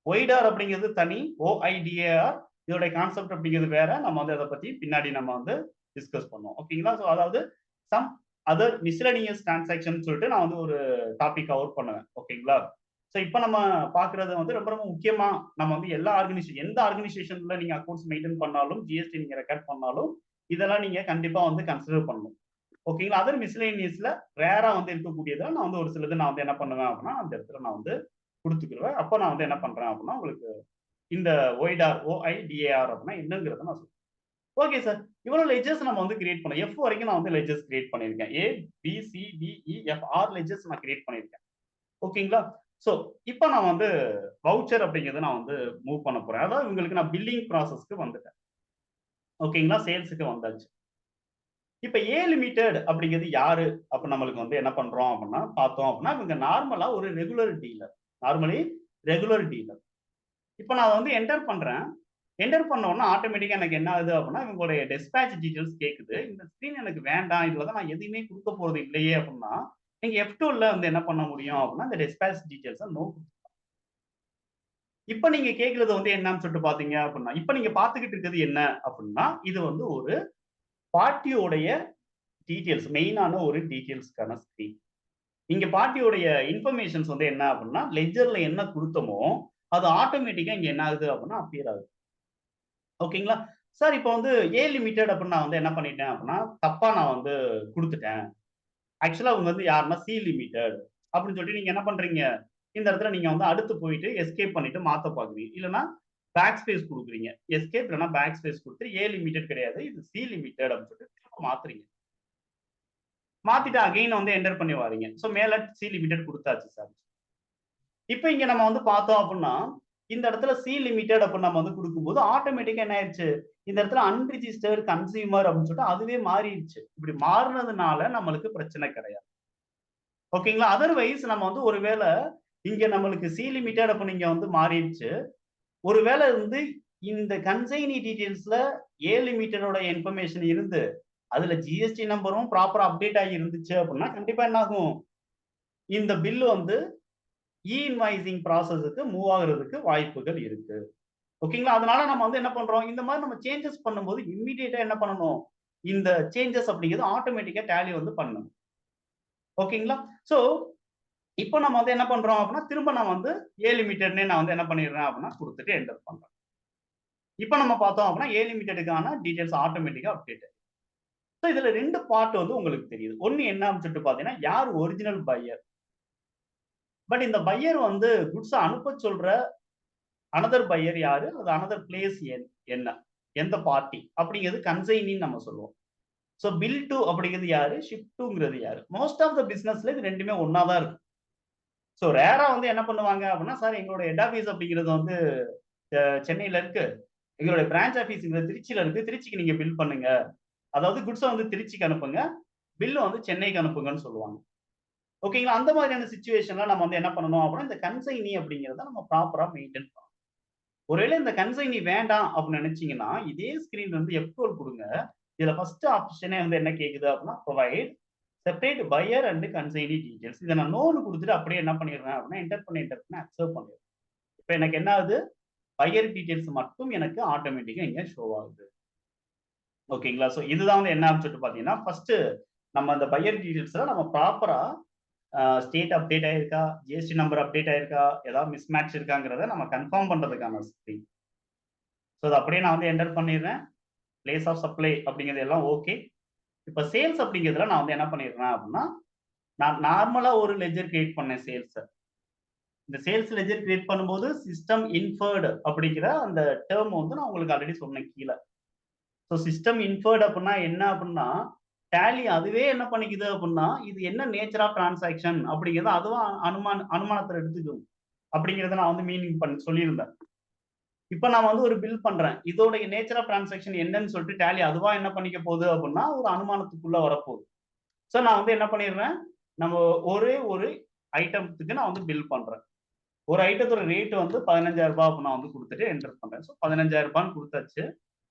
ஒய்டார் அப்படிங்கிறது தனி. OIDAR இதோட கான்செப்ட் அப்படிங்கிறது வேற. நம்ம வந்து அத பத்தி பின்னாடி நம்ம வந்து டிஸ்கஸ் பண்ணுவோம். ஓகேங்களா? சோ அதாவது சம் அதர் மிஸ்செலேனியஸ் டிரான்சாக்ஷன் சொல்லிட்டு நான் வந்து ஒரு டாபிக் கவர் பண்ணுவேன். ஓகேங்களா? சோ இப்ப நம்ம பார்க்கிறது வந்து ரொம்ப ரொம்ப முக்கியமா நம்ம வந்து எல்லா எந்த ஆர்கனைசேஷன்ல நீங்க அக்கவுண்ட்ஸ் மெயின்டெயின் பண்ணாலும், ஜிஎஸ்டி நீங்க ரெக்கார்ட் பண்ணாலும், இதெல்லாம் நீங்க கண்டிப்பா வந்து கன்சிடர் பண்ணணும். ஓகேங்களா? அதர் மிஸ்செலேனியஸ்ல ரேரா வந்து இருக்கக்கூடியத நான் வந்து ஒரு சிலது நான் வந்து என்ன பண்ணுவேன் அப்படின்னா, அந்த இடத்துல நான் வந்து குடுத்துக்குருவேன். அப்ப நான் வந்து என்ன பண்றேன் அப்படின்னா, உங்களுக்கு இந்த ஒய்டார், OIDAR அப்படின்னா என்னங்கிறத நான் சொல்றேன். Okay sir. இவ்வளவு லெட்ஜர்ஸ் நம்ம வந்து கிரியேட் பண்ணோம். F வரைக்கும் நான் வந்து லெட்ஜர்ஸ் கிரியேட் பண்ணியிருக்கேன். A, B, C, D, E, F 6 ledgers நான் கிரியேட் பண்ணியிருக்கேன். ஓகேங்களா? சோ, இப்ப நான் வந்து வவுச்சர் அப்படிங்கிறத நான் வந்து மூவ் பண்ண போறேன். அதாவது உங்களுக்கு நான் பில்லிங் ப்ராசஸ்க்கு வந்துட்டேன். ஓகேங்களா? சேல்ஸ்க்கு வந்தாச்சு. இப்ப A லிமிடெட் அப்படிங்கிறது யாரு? அப்ப நம்மளுக்கு வந்து என்ன பண்றோம் அப்படின்னா, பார்த்தோம் அப்படின்னா, இவங்க நார்மலா ஒரு regular dealer. Normally regular dealer. இப்ப நான் வந்து என்டர் பண்றேன். என்டர் பண்ண உடனே ஆட்டோமேட்டிக்கா எனக்கு என்ன ஆகுது அப்படின்னா, இவங்களுடைய டிஸ்பேட்ச் டீட்டெயில்ஸ் கேட்குது. இந்த ஸ்க்ரீன் எனக்கு வேண்டாம். இதுல தான் நான் எதுவுமே குடுக்க போறது இல்லையே அப்படின்னா, நீங்க F12ல வந்து என்ன பண்ண முடியும் அப்படின்னா, இந்த டிஸ்பேட்ச் டீட்டெயில்ஸ நோ. இப்ப நீங்க கேட்கிறது வந்து என்னன்னு சொல்லிட்டு பார்த்தீங்க அப்படின்னா, இப்ப நீங்க பார்த்துக்கிட்டு இருக்கிறது என்ன அப்படின்னா, இது வந்து ஒரு பார்ட்டியோடைய டீட்டெயில்ஸ் மெயினான ஒரு டீட்டெயில்ஸ்க்கான ஸ்க்ரீன். இங்க பார்ட்டியோடைய இன்ஃபர்மேஷன்ஸ் வந்து என்ன அப்படின்னா, லெட்ஜர்ல என்ன குடுத்தோமோ, அது ஆட்டோமேட்டிக்கா இங்க என்ன ஆகுது அப்படின்னா, அப்பியர் ஆகுது. ஓகேங்களா? சார் இப்ப வந்து ஏ லிமிடெட் அப்படின்னு நான் வந்து என்ன பண்ணிட்டேன் அப்படின்னா, தப்பா நான் வந்து குடுத்துட்டேன். ஆக்சுவலா அவங்க வந்து யாருன்னா சி லிமிடெட் அப்படின்னு சொல்லிட்டு நீங்க என்ன பண்றீங்க? இந்த இடத்துல நீங்க வந்து அடுத்து போயிட்டு எஸ்கேப் பண்ணிட்டு மாத்த பார்க்குறீங்க. இல்லன்னா பேக் ஸ்பேஸ் குடுக்குறீங்க. எஸ்கேப் இல்லன்னா பேக் ஸ்பேஸ் குடுத்து ஏ லிமிடெட் கிடையாது. இது சி லிமிடெட் அப்படின்னு சொல்லிட்டு திரும்ப மாத்துறீங்க. மாத்திட்டு அகைன் வந்து என்டர் பண்ணி வாரீங்க. சோ மேல சி லிமிடெட் குடுத்தாச்சு சார். இப்ப இங்க நம்ம வந்து பார்த்தோம் அப்புட்ன்னா, இந்த இடத்துல சி லிமிடெட் அப்படின்னு நம்ம வந்து குடுக்கும்போது, ஆட்டோமேட்டிக்கா என்ன ஆயிருச்சு? இந்த இடத்துல அன்ரிஜிஸ்டர்ட் கன்சியூமர் அப்படின்னு சொல்லிட்டு அதுவே மாறிருச்சு. இப்படி மாறுனதுனால நம்மளுக்கு பிரச்சனை கிடையாது. ஓகேங்களா? அதர்வைஸ் நம்ம வந்து ஒரு வேள இங்க நம்மளுக்கு சி லிமிடெட் அப்ப நீங்க வந்து மாறிருச்சு. ஒரு வேள வந்து இந்த கன்சைனி டீட்டெயில்ஸ்ல ஏ லிமிடெடோட இன்ஃபர்மேஷன் இருந்து, அதுல ஜிஎஸ்டி நம்பரும் ப்ராப்பரா அப்டேட் ஆகி இருந்துச்சு அப்படின்னா, கண்டிப்பா என்ன ஆகும்? இந்த பில் வந்து இன்வாய்சிங் ப்ராசஸ்க்கு மூவ் ஆகுறதுக்கு வாய்ப்புகள் இருக்கு. ஓகேங்களா? அதனால நம்ம வந்து என்ன பண்றோம், இந்த மாரி நம்ம சேஞ்சஸ் பண்ணும்போது இம்மீடியேட்டா என்ன பண்ணணும், இந்த சேஞ்சஸ் அப்படிங்கிறது ஆட்டோமேட்டிக்கா டேலி வந்து பண்ணணும். ஓகேங்களா? சோ, இப்ப நம்ம வந்து என்ன பண்றோம் அப்படின்னா, திரும்ப நான் வந்து ஏ லிமிட்டட்ன்னே நான் வந்து என்ன பண்ணிடுறேன் அப்படின்னா, குடுத்துட்டு என்டர் பண்றேன். இப்ப நம்ம பார்த்தோம் அப்படின்னா, ஏ லிமிட்டடுக்கான டீட்டெயில்ஸ் ஆட்டோமேட்டிக்கா அப்டேட். சோ, இதுல 2 பார்ட் வந்து உங்களுக்கு தெரியுது. ஒண்ணு என்ன அப்படின்னு சொல்லிட்டு பார்த்தீங்கன்னா, யார் ஒரிஜினல் பையர். பட் இந்த பையர் வந்து குட்ஸ அனுப்ப சொல்ற அனதர் பையர் யாரு? அது அனதர் பிளேஸ் என்ன? எந்த பார்ட்டி? அப்படிங்கிறது கன்சைனின்னு நம்ம சொல்லுவோம். சோ பில் டூ அப்படிங்கிறது யாரு? ஷிப் டூங்கிறது யாரு? மோஸ்ட் ஆஃப் த பிசினஸ்ல இது 2மே ஒண்ணா தான் இருக்கும். சோ ரேரா வந்து என்ன பண்ணுவாங்க அப்படின்னா, சார் எங்களோட ஹெட் ஆபீஸ் அப்படிங்கிறது வந்து சென்னையில இருக்கு. எங்களுடைய பிரான்ச் ஆபீஸ்ங்கிறது திருச்சியில இருக்கு. திருச்சிக்கு நீங்க பில் பண்ணுங்க. அதாவது குட்ஸ வந்து திருச்சிக்கு அனுப்புங்க. பில்ல வந்து சென்னைக்கு அனுப்புங்கன்னு சொல்லுவாங்க. ஓகேங்களா? அந்த மாதிரியான சிச்சுவேஷன்ல நம்ம வந்து என்ன பண்ணணும் அப்படின்னா, இந்த கன்சைனி அப்படிங்கிறத நம்ம ப்ராப்பரா மெயின்டெயின் பண்ணணும். ஒருவேளை இந்த கன்சைனி வேண்டாம் அப்படின்னு நினைச்சீங்கன்னா, இதே ஸ்கிரீன்ல இருந்து F12 குடுங்க. இதுல ஃபர்ஸ்ட் ஆப்ஷனே வந்து என்ன கேக்குது அப்படின்னா, provide separate buyer and consignee details. இத நான் நோன்னு குடுத்துட்டு அப்படியே என்ன பண்ணிடுறேன் அப்படின்னா, என்டர் பண்ணி அக்செப்ட் பண்ணிடுறேன். இப்ப எனக்கு என்ன ஆகுது? பையர் டீடைல்ஸ் மட்டும் எனக்கு ஆட்டோமேட்டிக்கா இங்க ஷோ ஆகுது. ஓகேங்களா? சோ இதுதான் வந்து என்ன அப்படின்னு சொல்லிட்டு பார்த்தீங்கன்னா, ஃபர்ஸ்ட் நம்ம அந்த பையர் டீடைல்ஸ்ல நம்ம ப்ராப்பரா ஸ்டேட் அப்டேட் ஆயிருக்கா? ஜிஎஸ்டி நம்பர் அப்டேட் ஆயிருக்கா? ஏதாவது மிஸ்மேட்ச் இருக்காங்கிறத நம்ம கன்ஃபார்ம் பண்றதுக்கான ஸ்கிரீன். சோ அத அப்படியே நான் வந்து என்டர் பண்ணிடுறேன். பிளேஸ் ஆஃப் சப்ளை அப்படிங்கிறது எல்லாம் ஓகே. இப்ப சேல்ஸ் அப்படிங்கிறதுல நான் வந்து என்ன பண்ணிடுறேன் அப்படின்னா, நான் நார்மலா ஒரு லெட்ஜர் கிரியேட் பண்ணேன் சேல்ஸ. இந்த சேல்ஸ் லெட்ஜர் கிரியேட் பண்ணும்போது சிஸ்டம் இன்ஃபர்டு அப்படிங்கிற அந்த டெர்ம் வந்து நான் உங்களுக்கு ஆல்ரெடி சொன்னேன் கீழ. ஸோ சிஸ்டம் இன்ஃபர்டு அப்படின்னா என்ன அப்படின்னா, டேலி அதுவே என்ன பண்ணிக்குது அப்படின்னா, இது என்ன நேச்சர் ஆஃப் டிரான்சாக்ஷன் அப்படிங்கிறத அதுவா அனுமானத்துல எடுத்துக்கும். அப்படிங்கிறத நான் வந்து மீனிங் சொல்லியிருந்தேன். இப்ப நான் வந்து ஒரு பில் பண்றேன். இதோட நேச்சர் ஆஃப் டிரான்சாக்ஷன் என்னன்னு சொல்லிட்டு டேலி அதுவா என்ன பண்ணிக்க போகுது அப்படின்னா, ஒரு அனுமானத்துக்குள்ள வரப்போகுது. சோ நான் வந்து என்ன பண்ணிடுறேன், நம்ம ஒரே ஒரு ஐட்டம்த்துக்கு நான் வந்து பில் பண்றேன். ஒரு ஐட்டத்தோட ரேட் வந்து ரூ. 15,000 அப்ப நான் வந்து குடுத்துட்டு என்டர் பண்றேன். சோ ரூ. 15,000 குடுத்தாச்சு.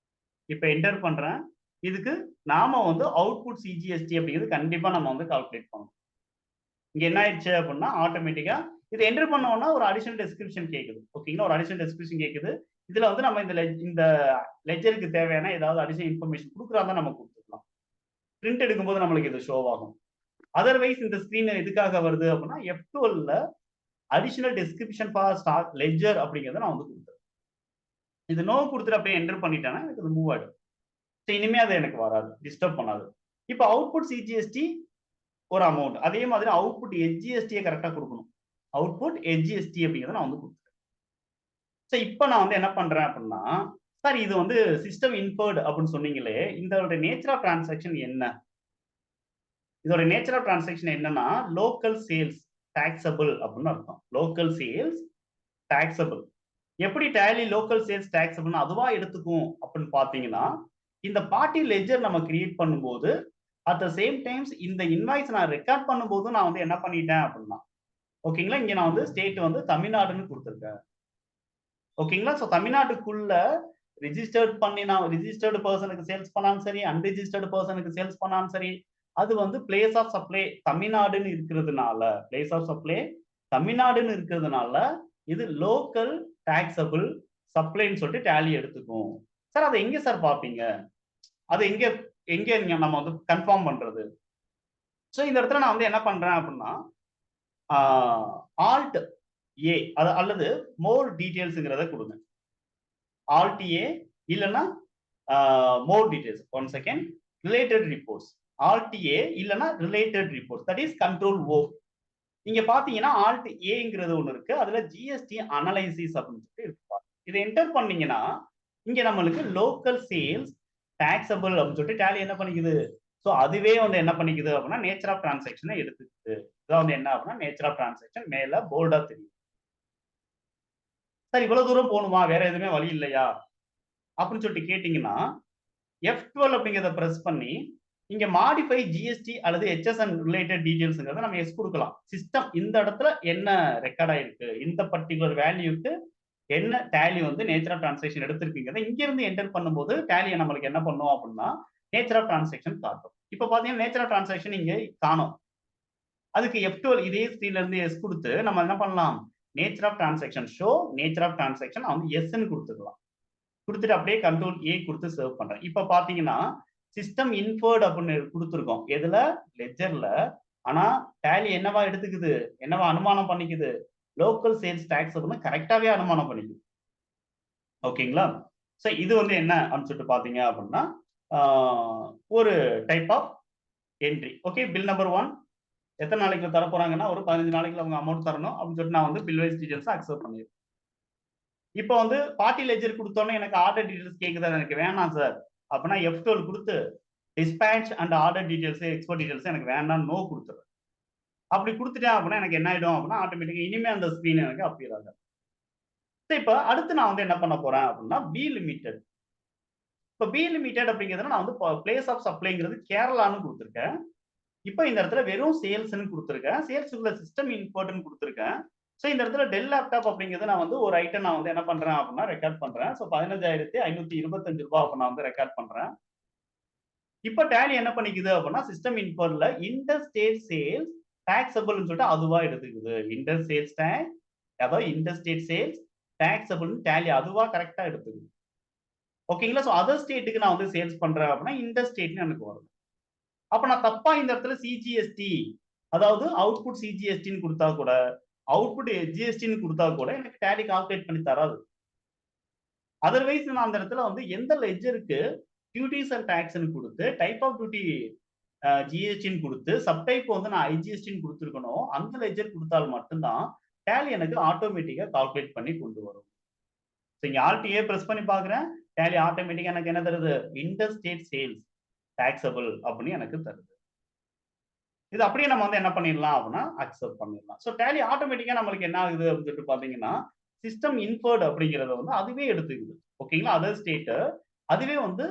இப்ப என்டர் பண்றேன். இதுக்கு நாம வந்து அவுட்புட் சிஜிஎஸ்டி அப்படிங்கிறது கண்டிப்பா நம்ம வந்து கால்குலேட் பண்ணணும். இங்க என்ன ஆயிடுச்சு அப்படின்னா, ஆட்டோமேட்டிக்கா இத என்டர் பண்ண உடனே ஒரு அடிஷனல் டிஸ்கிரிப்ஷன் கேக்குது. ஓகேங்களா? ஒரு அடிஷனல் டிஸ்கிரிப்ஷன் கேக்குது. இதுல வந்து நம்ம இந்த லெட்ஜருக்கு தேவையான ஏதாவது அடிஷனல் இன்ஃபர்மேஷன் குடுக்குறதா இருந்தா நம்ம குடுத்துக்கலாம். பிரிண்ட் எடுக்கும்போது நம்மளுக்கு இது ஷோ ஆகும். அதர்வைஸ் இந்த ஸ்கிரீன் எதுக்காக வருது அப்படின்னா, F12ல additional description for stock ledger அப்படிங்கிறத நான் வந்து குடுத்துறேன். இது நோ குடுத்துட்டு அப்படியே என்டர் பண்ணிட்டேன்னா, எனக்கு அது மூவ் ஆயிடும். சோ இனிமே அது எனக்கு வராது. டிஸ்டர்ப் பண்ணாது. இப்ப அவுட்புட் சிஜிஎஸ்டி ஒரு அமௌண்ட். அதே மாதிரி அவுட்புட் எஸ்ஜிஎஸ்டிய கரெக்ட்டா குடுக்கணும். அவுட்புட் எஸ்ஜிஎஸ்டி அப்படிங்கிறத நான் வந்து குடுத்துட்டேன். சோ இப்ப நான் வந்து என்ன பண்றேன் அப்படின்னா, சார் இது வந்து சிஸ்டம் இன்ஃபர்ட் அப்படின்னு சொன்னீங்களே, இதோட நேச்சர் ஆஃப் டிரான்சாக்ஷன் என்ன? இதோட நேச்சர் ஆஃப் டிரான்சாக்ஷன் என்னன்னா, லோக்கல் சேல்ஸ் டாக்ஸபிள் அப்படின்னு அர்த்தம். Local sales taxable. எப்படி டேலி லோக்கல் சேல்ஸ் டாக்ஸபிள்னு அதுவா எடுத்துக்கும் அப்படின்னு பார்த்தீங்கன்னா, இந்த பார்ட்டி லெட்ஜர் நம்ம கிரியேட் பண்ணும்போது, அட் த சேம் டைம்ஸ் இந்த இன்வாய்ஸ் நான் ரெக்கார்ட் பண்ணும்போதும் நான் வந்து என்ன பண்ணிட்டேன் அப்படின்னா, ஓகேங்களா? இங்க நான் வந்து ஸ்டேட் வந்து தமிழ்நாடுன்னு குடுத்துருக்கேன். ஓகேங்களா? சோ தமிழ்நாட்டுக்குள்ள ரிஜிஸ்டர்ட் பண்ணி நான் ரிஜிஸ்டர்ட் பெர்சனுக்கு சேல்ஸ் பண்ணாலும் சரி, அன்ரிஜிஸ்டர்ட் பெர்சனுக்கு சேல்ஸ் பண்ணாலும் சரி, அது வந்து பிளேஸ் ஆஃப் சப்ளை தமிழ்நாடுன்னு இருக்கிறதுனால, பிளேஸ் ஆஃப் சப்ளை தமிழ்நாடுன்னு இருக்கிறதுனால, இது லோக்கல் டாக்ஸபிள் சப்ளைன்னு சொல்லிட்டு டேலி எடுத்துக்கும். சார் அத எங்க சார் பார்ப்பீங்க? அது எங்க எங்க நீங்க நம்ம வந்து கன்ஃபார்ம் பண்றது? சோ இந்த இடத்துல நான் வந்து என்ன பண்றேன் அப்படின்னா, ஆ ஆல்ட் ஏ அல்லது மோர் டீட்டெயில்ஸ்ங்கிறத குடுங்க. ஆல்ட் ஏ இல்லன்னா more details. One second. Related reports. Alt A இல்லன்னா related reports. That is control O. இங்க பாத்தீங்கன்னா ஆல்ட் ஏங்கிறது ஒண்ணு இருக்கு. அதுல ஜிஎஸ்டி அனலைசிஸ் அப்படின்னு சொல்லிட்டு இருக்கு. இதை என்டர் பண்ணீங்கன்னா, இங்க நம்மளுக்கு லோக்கல் சேல்ஸ் டாக்ஸபிள் அப்படின்னு சொல்லிட்டு டேலி என்ன பண்ணிக்குது? சோ அதுவே வந்து என்ன பண்ணிக்குது அப்படின்னா, நேச்சர் ஆஃப் டிரான்சாக்ஷனை எடுத்துக்குது. இதான் வந்து என்ன அப்படின்னா, நேச்சர் ஆஃப் டிரான்சாக்ஷன் மேல போல்டா தெரியும். சார் இவ்வளவு தூரம் போகணுமா? வேற எதுவுமே வழி இல்லையா? அப்படின்னு சொல்லிட்டு கேட்டீங்கன்னா, F12 அப்படிங்கிறத பிரஸ் பண்ணி, இங்க மாடிஃபை ஜிஎஸ்டி அல்லது ஹெச்எஸ்என் ரிலேட்டட் டீடைல்ஸ்ங்கிறத நம்ம எஸ் குடுக்கலாம். சிஸ்டம் இந்த இடத்துல என்ன ரெக்கார்ட் ஆயிருக்கு? இந்த பர்ட்டிகுலர் வேல்யூக்கு என்ன டேலி வந்து நேச்சர் ஆஃப் டிரான்சாக்ஷன் எடுத்திருக்குங்கிறத இங்க இருந்து என்டர் பண்ணும்போது டேலி நம்மளுக்கு என்ன பண்ணும் அப்படின்னா, நேச்சர் ஆஃப் டிரான்சாக்ஷன் காட்டும். இப்ப பாத்தீங்கன்னா நேச்சர் ஆஃப் டிரான்சாக்ஷன் இங்க காணோம். அதுக்கு F12 இதே ஸ்கிரீன்ல இருந்து எஸ் குடுத்து நம்ம என்ன பண்ணலாம்? Nature of transaction show nature of transaction வந்து எஸ்ன்னு குடுத்துக்கலாம். குடுத்துட்டு அப்படியே கண்ட்ரோல் ஏ குடுத்து சேவ் பண்றேன். இப்ப பாத்தீங்கன்னா, சிஸ்டம் இன்ஃபர்ட் அப்படின்னு குடுத்துருக்கோம். எதுல? லெட்ஜர்ல. ஆனா டேலி என்னவா எடுத்துக்குது? என்னவா அனுமானம் பண்ணிக்குது? லோக்கல் சேல்ஸ் டாக்ஸ் அப்படின்னு கரெக்ட்டாவே அனுமானம் பண்ணிக்குது. ஓகேங்களா? சோ இது வந்து என்ன அப்படின்னு சொல்லிட்டு பாத்தீங்க அப்படின்னா, ஆ ஒரு type of entry. Okay. Bill number 1 எத்தன நாளைக்குள்ள தரப்போறாங்கன்னா, ஒரு 15 நாளைக்குள்ள அவங்க அமௌண்ட் தரணும் அப்படின்னு சொல்லிட்டு நான் வந்து பில் வைஸ் டீடைல்ஸ அக்செப்ட் பண்ணிருக்கேன். இப்ப வந்து பார்ட்டி லெட்ஜர் குடுத்தோனே எனக்கு ஆர்டர் டீடைல்ஸ் கேக்குதா? எனக்கு வேணாம் சார். அப்பன்னா F12 குடுத்து dispatch and order details, export details எனக்கு வேண்டாம்னு நோ குடுத்துருவேன். அப்படி குடுத்துட்டேன் அப்படின்னா எனக்கு என்ன ஆயிடும் அப்படின்னா, ஆட்டோமேட்டிக்கா இனிமே அந்த ஸ்கிரீன் எனக்கு அப்பியர் ஆகாது. இப்ப அடுத்து நான் வந்து என்ன பண்ண போறேன் அப்படின்னா, பி லிமிடெட். இப்ப பி லிமிடெட் அப்படிங்கிறதுல நான் வந்து பிளேஸ் ஆஃப் சப்ளைங்கிறது கேரளான்னு குடுத்துருக்கேன். இப்ப இந்த இடத்துல வெறும் சேல்ஸ்ன்னு குடுத்துருக்கேன். சேல்ஸ்க்குள்ள சிஸ்டம் இன்போர்ட்ன்னு குடுத்துருக்கேன். சோ இந்த இடத்துல டெல் லேப்டாப் அப்படிங்கிறது நான் வந்து ஒரு ஐட்டம் நான் வந்து என்ன பண்றேன் அப்படின்னா ரெக்கார்ட் பண்றேன். சோ ரூ. 15,525 அப்ப நான் வந்து ரெக்கார்ட் பண்றேன். இப்ப டேலி என்ன பண்ணிக்குது அப்படின்னா, சிஸ்டம் இன்போர்ட்ல இன்டர் ஸ்டேட் சேல்ஸ் டாக்ஸபிள்னு சொல்லிட்டு அதுவா எடுத்துக்குது. இன்டர் சேல்ஸ் டாக்ஸ் அதாவது இன்டர் ஸ்டேட் சேல்ஸ் டாக்ஸபிள்னு டேலி அதுவா கரெக்ட்டா எடுத்துக்குது. ஓகேங்களா? சோ அதர் ஸ்டேட்க்கு நான் வந்து சேல்ஸ் பண்றேன் அப்படின்னா, இன்டர் ஸ்டேட்ன்னு எனக்கு வரும். அப்ப நான் தப்பா இந்த இடத்துல சிஜிஎஸ்டி அதாவது அவுட்புட் சிஜிஎஸ்டின்னு குடுத்தா கூட, அவுட்புட் ஜிஎஸ்டின்னு குடுத்தா கூட எனக்கு டேலி கால்குலேட் பண்ணி தராது. அதர்வைஸ் நான் அந்த இடத்துல வந்து எந்த லெட்ஜருக்கு டியூட்டீஸ் அண்ட் டாக்ஸ்ன்னு குடுத்து, டைப் ஆஃப் டியூட்டி ஜிஎஸ்டின்னு குடுத்து, சப்டைப் வந்து நான் ஐஜிஎஸ்டின்னு குடுத்திருக்கணும். அந்த லெட்ஜர் குடுத்தால் மட்டும் தான் டேலி எனக்கு ஆட்டோமேட்டிக்கா கால்குலேட் பண்ணி கொண்டு வரும். சோ இங்க ஆல்ட் ஏ பிரஸ் பண்ணி பார்க்கிறேன். டேலி ஆட்டோமேட்டிக்கா எனக்கு என்ன தருது? இன்டர் ஸ்டேட் சேல்ஸ் டாக்ஸபிள் அப்படின்னு எனக்கு தருது. இது அப்படியே நம்ம வந்து என்ன பண்ணிடலாம் அப்படின்னா, அக்செப்ட் பண்ணிடலாம். சோ டேலி ஆட்டோமேட்டிக்கா நம்மளுக்கு என்ன ஆகுது அப்படின்னு சொல்லிட்டு பார்த்தீங்கன்னா, சிஸ்டம் இன்ஃபர்ட் அப்படிங்கிறத வந்து அதுவே எடுத்துக்குது. ஓகேங்களா? அதர் ஸ்டேட் அதுவே வந்து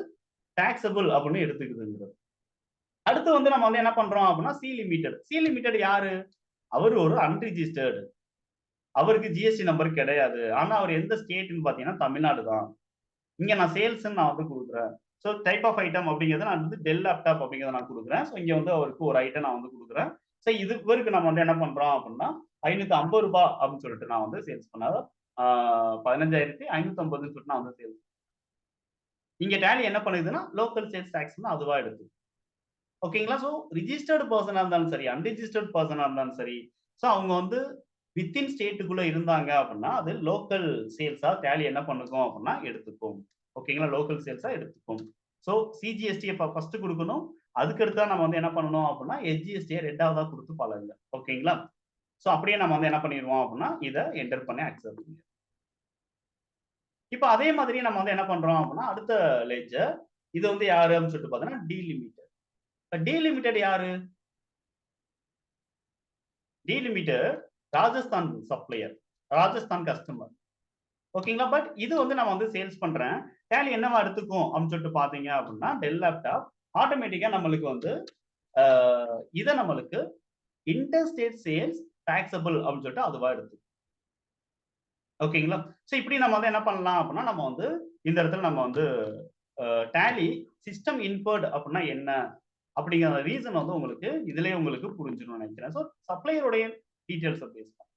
டாக்ஸபிள் அப்படின்னு எடுத்துக்குதுங்கிறது. அடுத்து வந்து நம்ம வந்து என்ன பண்றோம் அப்படின்னா சி லிமிடெட். சி லிமிடெட் யாரு? அவர் ஒரு அன்ரிஜிஸ்டர்டு. அவருக்கு ஜிஎஸ்டி நம்பர் கிடையாது. ஆனா அவர் எந்த ஸ்டேட்ன்னு பார்த்தீங்கன்னா தமிழ்நாடு தான். இங்க நான் சேல்ஸ்ன்னு நான் வந்து குடுக்குறேன். ஸோ டைப் ஆஃப் ஐட்டம் அப்படிங்கிறத நான் வந்து டெல் லேப்டாப் அப்படிங்கிறத நான் குடுக்குறேன். ஸோ இங்க வந்து அவருக்கு ஒரு ஐட்டம் நான் வந்து குடுக்குறேன். ஸோ இது இவருக்கு நம்ம வந்து என்ன பண்றோம் அப்படின்னா, ரூ. 550 அப்படின்னு சொல்லிட்டு நான் வந்து சேல்ஸ் பண்ணேன். 15,550ன்னு சொல்லிட்டு நான் வந்து சேல்ஸ். இங்க டேலி என்ன பண்ணுதுன்னா, லோக்கல் சேல்ஸ் டாக்ஸ்ன்னு அதுவா எடுக்குது. ஓகேங்களா? ஸோ ரிஜிஸ்டர்ட் பெர்சனா இருந்தாலும் சரி, அன்ரிஜிஸ்டர்ட் பெர்சனா இருந்தாலும் சரி, ஸோ அவங்க வந்து வித்தின் ஸ்டேட்டுக்குள்ள இருந்தாங்க அப்படின்னா, அது லோக்கல் சேல்ஸா டேலி என்ன பண்ணுக்கும் அப்படின்னா எடுத்துக்கும். ஓகேங்களா? லோக்கல் சேல்ஸா எடுத்துக்கும். ஸோ சிஜிஎஸ்டிய ஃபர்ஸ்ட் குடுக்கணும். அதுக்கு அடுத்தா நம்ம வந்து என்ன பண்ணணும் அப்படின்னா, எஸ்ஜிஎஸ்டிய 2வதா குடுத்து பழகுங்க. ஓகேங்களா? ஸோ அப்படியே நம்ம வந்து என்ன பண்ணிருவோம் அப்படின்னா, இத என்டர் பண்ணி அக்செப்ட் பண்ணிருவோம். இப்ப அதே மாதிரி நம்ம வந்து என்ன பண்றோம் அப்படின்னா, அடுத்த லெட்ஜர் இது வந்து யாரு அப்படின்னு சொல்லிட்டு பார்த்தீங்கன்னா, டீலிமிட்டட். டீலிமிட்டட் யாரு? Delimited Rajasthan supplier, Rajasthan customer. ஓகேங்களா? பட் இது வந்து நம்ம வந்து சேல்ஸ் பண்றேன். டேலி என்னவா எடுத்துக்கும் அப்படின்னு சொல்லிட்டு பார்த்தீங்க அப்படின்னா, டெல் லேப்டாப் ஆட்டோமேட்டிக்கா நம்மளுக்கு வந்து இத நம்மளுக்கு இன்டர் ஸ்டேட் சேல்ஸ் டாக்ஸபிள் அப்படின்னு சொல்லிட்டு அதுவா எடுத்துக்கும். ஓகேங்களா? ஸோ இப்படி நம்ம வந்து என்ன பண்ணலாம் அப்படின்னா, நம்ம வந்து இந்த இடத்துல நம்ம வந்து டேலி சிஸ்டம் இன்ஃபர்ட் அப்படின்னா என்ன? அப்படிங்கிற ரீசன் வந்து உங்களுக்கு இதுலயே உங்களுக்கு புரிஞ்சிரும்னு நினைக்கிறேன். ஸோ சப்ளையருடைய டீடைல்ஸ் பேஸ் பண்ணி.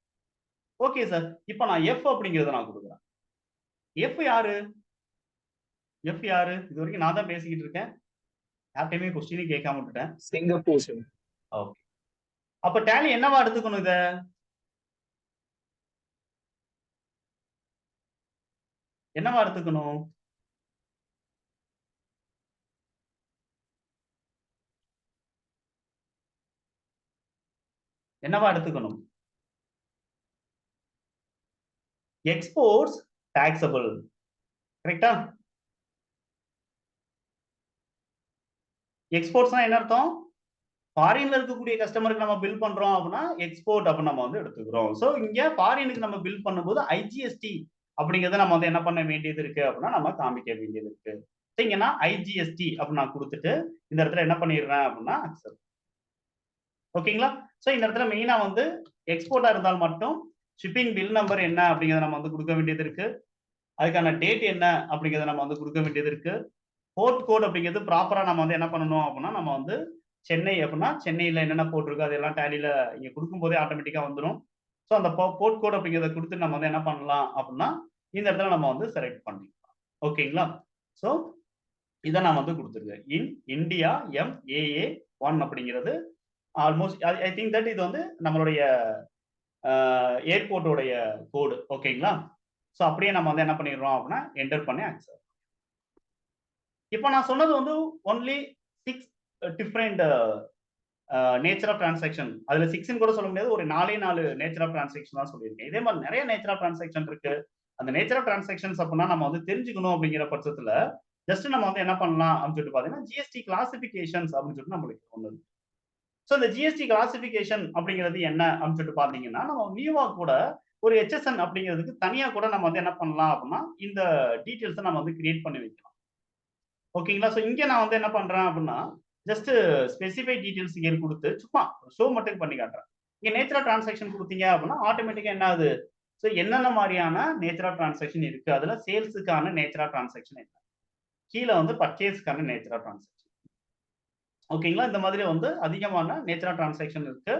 Okay sir. இப்ப நான் எஃப் அப்படிங்கிறத நான் குடுக்குறேன். எஃப் யாரு? எஃப் யாரு? இதுவரைக்கும் நான் தான் பேசிக்கிட்டு இருக்கேன். யார்ட்டயுமே கொஸ்டினே கேட்காம விட்டுட்டேன். Singapore sir. ஓகே. அப்ப டேலி என்னவா எடுத்துக்கணும் இத? என்னவா எடுத்துக்கணும்? என்னவா எடுத்துக்கணும்? Exports taxable. கரெக்ட்டா? எக்ஸ்போர்ட்ஸ்னா என்ன அர்த்தம்? ஃபாரின்ல இருக்கக்கூடிய கஸ்டமருக்கு நம்ம பில் பண்றோம் அப்படின்னா, எக்ஸ்போர்ட் அப்படின்னு நம்ம வந்து எடுத்துக்கிறோம். ஸோ இங்க ஃபாரினுக்கு நம்ம பில் பண்ணும்போது ஐஜிஎஸ்டி அப்படிங்கிறத நம்ம வந்து என்ன பண்ண வேண்டியது இருக்கு அப்படின்னா, நம்ம காமிக்க வேண்டியது இருக்கு. ஸோ இங்க நான் ஐஜிஎஸ்டி அப்படின்னு நான் குடுத்துட்டு, இந்த இடத்துல என்ன பண்ணிடுறேன் அப்படின்னா, அக்செப்ட். ஓகேங்களா? ஸோ இந்த இடத்துல மெயினா வந்து எக்ஸ்போர்ட்டா இருந்தால் மட்டும் ஷிப்பிங் பில் நம்பர் என்ன அப்படிங்கிறத நம்ம வந்து குடுக்க வேண்டியது இருக்கு. அதுக்கான டேட் என்ன அப்படிங்கிறத நம்ம வந்து குடுக்க வேண்டியது இருக்கு. போர்ட் கோட் அப்படிங்கிறது ப்ராப்பரா நம்ம வந்து என்ன பண்ணணும் அப்படின்னா, நம்ம வந்து சென்னை அப்படின்னா, சென்னையில என்னென்ன போட்டிருக்கோ அதெல்லாம் டேலில இங்க குடுக்கும்போதே ஆட்டோமேட்டிக்கா வந்துரும். ஸோ அந்த போர்ட் கோட் அப்படிங்கிறத குடுத்து நம்ம வந்து என்ன பண்ணலாம் அப்படின்னா, இந்த இடத்துல நம்ம வந்து செலக்ட் பண்ணிக்கலாம். ஓகேங்களா? ஸோ இத நான் வந்து குடுத்துருக்கேன். இன் இந்தியா MAA 1 அப்படிங்கிறது ஆல்மோஸ்ட் ஐ திங்க் தட் இது வந்து நம்மளுடைய ஏர்போர்ட்டோடைய கோடு. ஓகேங்களா? ஸோ அப்படியே நம்ம வந்து என்ன பண்ணிடுறோம் அப்படின்னா, என்டர் பண்ணி அக்செப்ட். இப்ப நான் சொன்னது வந்து only 6 different nature of transaction. அதுல 6ன்னு கூட சொல்ல முடியாது. ஒரு 4 நேச்சர் ஆஃப் டிரான்சாக்ஷன் தான் சொல்லியிருக்கேன். இதே மாதிரி நெறைய நேச்சர் ஆஃப் டிரான்சாக்ஷன் இருக்கு. அந்த நேச்சர் ஆஃப் டிரான்சாக்ஷன்ஸ் அப்படின்னா நம்ம வந்து தெரிஞ்சுக்கணும் அப்படிங்கிற பட்சத்துல, ஜஸ்ட் நம்ம வந்து என்ன பண்ணலாம் அப்படின்னு சொல்லிட்டு பார்த்தீங்கன்னா, ஜிஎஸ்டி கிளாசிஃபிகேஷன்ஸ் அப்படின்னு சொல்லிட்டு நம்மளுக்கு ஒண்ணு இருக்கு. ஸோ இந்த ஜிஎஸ்டி கிளாசிஃபிகேஷன் அப்படிங்கிறது என்ன அப்படின்னு சொல்லிட்டு பார்த்தீங்கன்னா, நம்ம நியூவா கூட ஒரு ஹெச்எஸ்என் அப்படிங்கிறதுக்கு தனியா கூட நம்ம வந்து என்ன பண்ணலாம் அப்படின்னா, இந்த டீட்டெயில்ஸ நம்ம வந்து கிரியேட் பண்ணி வைக்கலாம். ஓகேங்களா? ஸோ இங்க நான் வந்து என்ன பண்றேன் அப்படின்னா, ஜஸ்ட் ஸ்பெசிஃபை டீட்டெயில்ஸ் இங்க குடுத்து சும்மா ஷோ மட்டும் பண்ணி காட்டுறேன். இங்க நேச்சர் ஆஃப் டிரான்சாக்ஷன் குடுத்தீங்க அப்படின்னா, ஆட்டோமேட்டிக்கா என்ன ஆகுது? ஸோ என்னென்ன மாரியான நேச்சர் ஆஃப் டிரான்சாக்ஷன் இருக்கு? அதுல சேல்ஸ்க்கான நேச்சர் ஆஃப் டிரான்சாக்ஷன் என்ன? கீழ வந்து பர்ச்சேஸ்க்கான நேச்சர் ஆஃப் டிரான்சாக்ஷன். ஓகேங்களா? இந்த மாதிரி வந்து அதிகமான நேச்சர் ஆஃப் டிரான்சாக்ஷன் இருக்கு.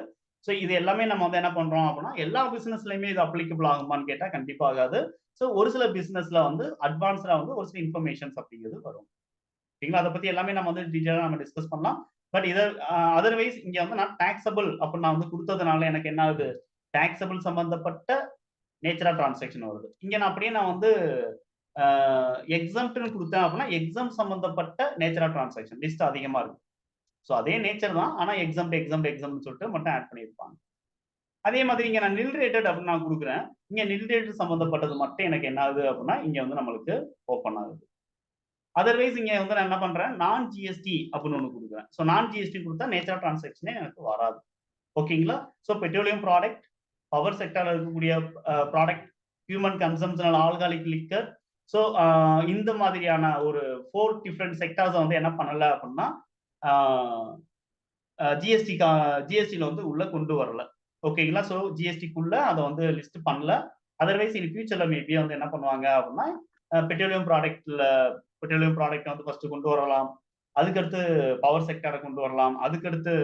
ஸோ இது எல்லாமே நம்ம வந்து என்ன பண்றோம் அப்படின்னா, எல்லா பிசினஸ்லயுமே இது அப்ளிகபிள் ஆகுமான்னு கேட்டா கண்டிப்பா ஆகாது. ஸோ ஒரு சில பிசினஸ்ல வந்து அட்வான்ஸ்டா வந்து ஒரு சில இன்ஃபர்மேஷன்ஸ் அப்படிங்கிறது வரும். சரிங்களா? அத பத்தி எல்லாமே நம்ம வந்து டீடைலா நம்ம டிஸ்கஸ் பண்ணலாம். பட் இத அதர்வைஸ் இங்க வந்து நான் டாக்ஸபிள் அப்படின்னு நான் வந்து குடுத்ததுனால எனக்கு என்ன ஆகுது? டாக்ஸபிள் சம்பந்தப்பட்ட நேச்சர் ஆஃப் டிரான்சாக்ஷன் வருது. இங்க நான் அப்படியே நான் வந்து அ எக்ஸம்ப்ட்ன்னு குடுத்தேன் அப்படின்னா, எக்ஸம்ப்ட் சம்பந்தப்பட்ட நேச்சர் ஆஃப் டிரான்சாக்ஷன் லிஸ்ட் அதிகமா இருக்கு. ஸோ அதே நேச்சர் தான். ஆனா எக்ஸம்ப்ட்ன்னு சொல்லிட்டு மட்டும் ஆட் பண்ணியிருப்பாங்க. அதே மாதிரி இங்க நான் நில் ரேட்டட் அப்படின்னு நான் குடுக்குறேன். இங்க நில் ரேட்டட் சம்பந்தப்பட்டது மட்டும் எனக்கு என்ன ஆகுது அப்படின்னா, இங்க வந்து நம்மளுக்கு ஓப்பன் ஆகுது. அதர்வைஸ் இங்க வந்து நான் என்ன பண்றேன், நான் ஜிஎஸ்டி அப்படின்னு ஒண்ணு குடுக்குறேன். ஸோ நான் ஜிஎஸ்டி குடுத்தா நேச்சர் ஆஃப் டிரான்சாக்ஷனே எனக்கு வராது. ஓகேங்களா? ஸோ பெட்ரோலியம் ப்ராடக்ட், பவர் செக்டார்ல இருக்கக்கூடிய ப்ராடக்ட், ஹியூமன் கன்சம்ஷனல் ஆல்காலிக் லிக்கர். ஸோ இந்த மாதிரியான ஒரு 4 டிஃப்ரெண்ட் செக்டார்ஸை வந்து என்ன பண்ணல அப்படின்னா ஜிஎஸ்டியில் வந்து உள்ள கொண்டு வரல. ஓகேங்களா? ஸோ ஜிஎஸ்டிக்குள்ள அதை வந்து லிஸ்ட் பண்ணல. அதர்வைஸ் இன் ஃபியூச்சர்ல மேபி வந்து என்ன பண்ணுவாங்க அப்படின்னா பெட்ரோலியம் ப்ராடக்ட் வந்து ஃபர்ஸ்ட் கொண்டு வரலாம். அதுக்கடுத்து பவர் செக்டரை கொண்டு வரலாம். அதுக்கடுத்து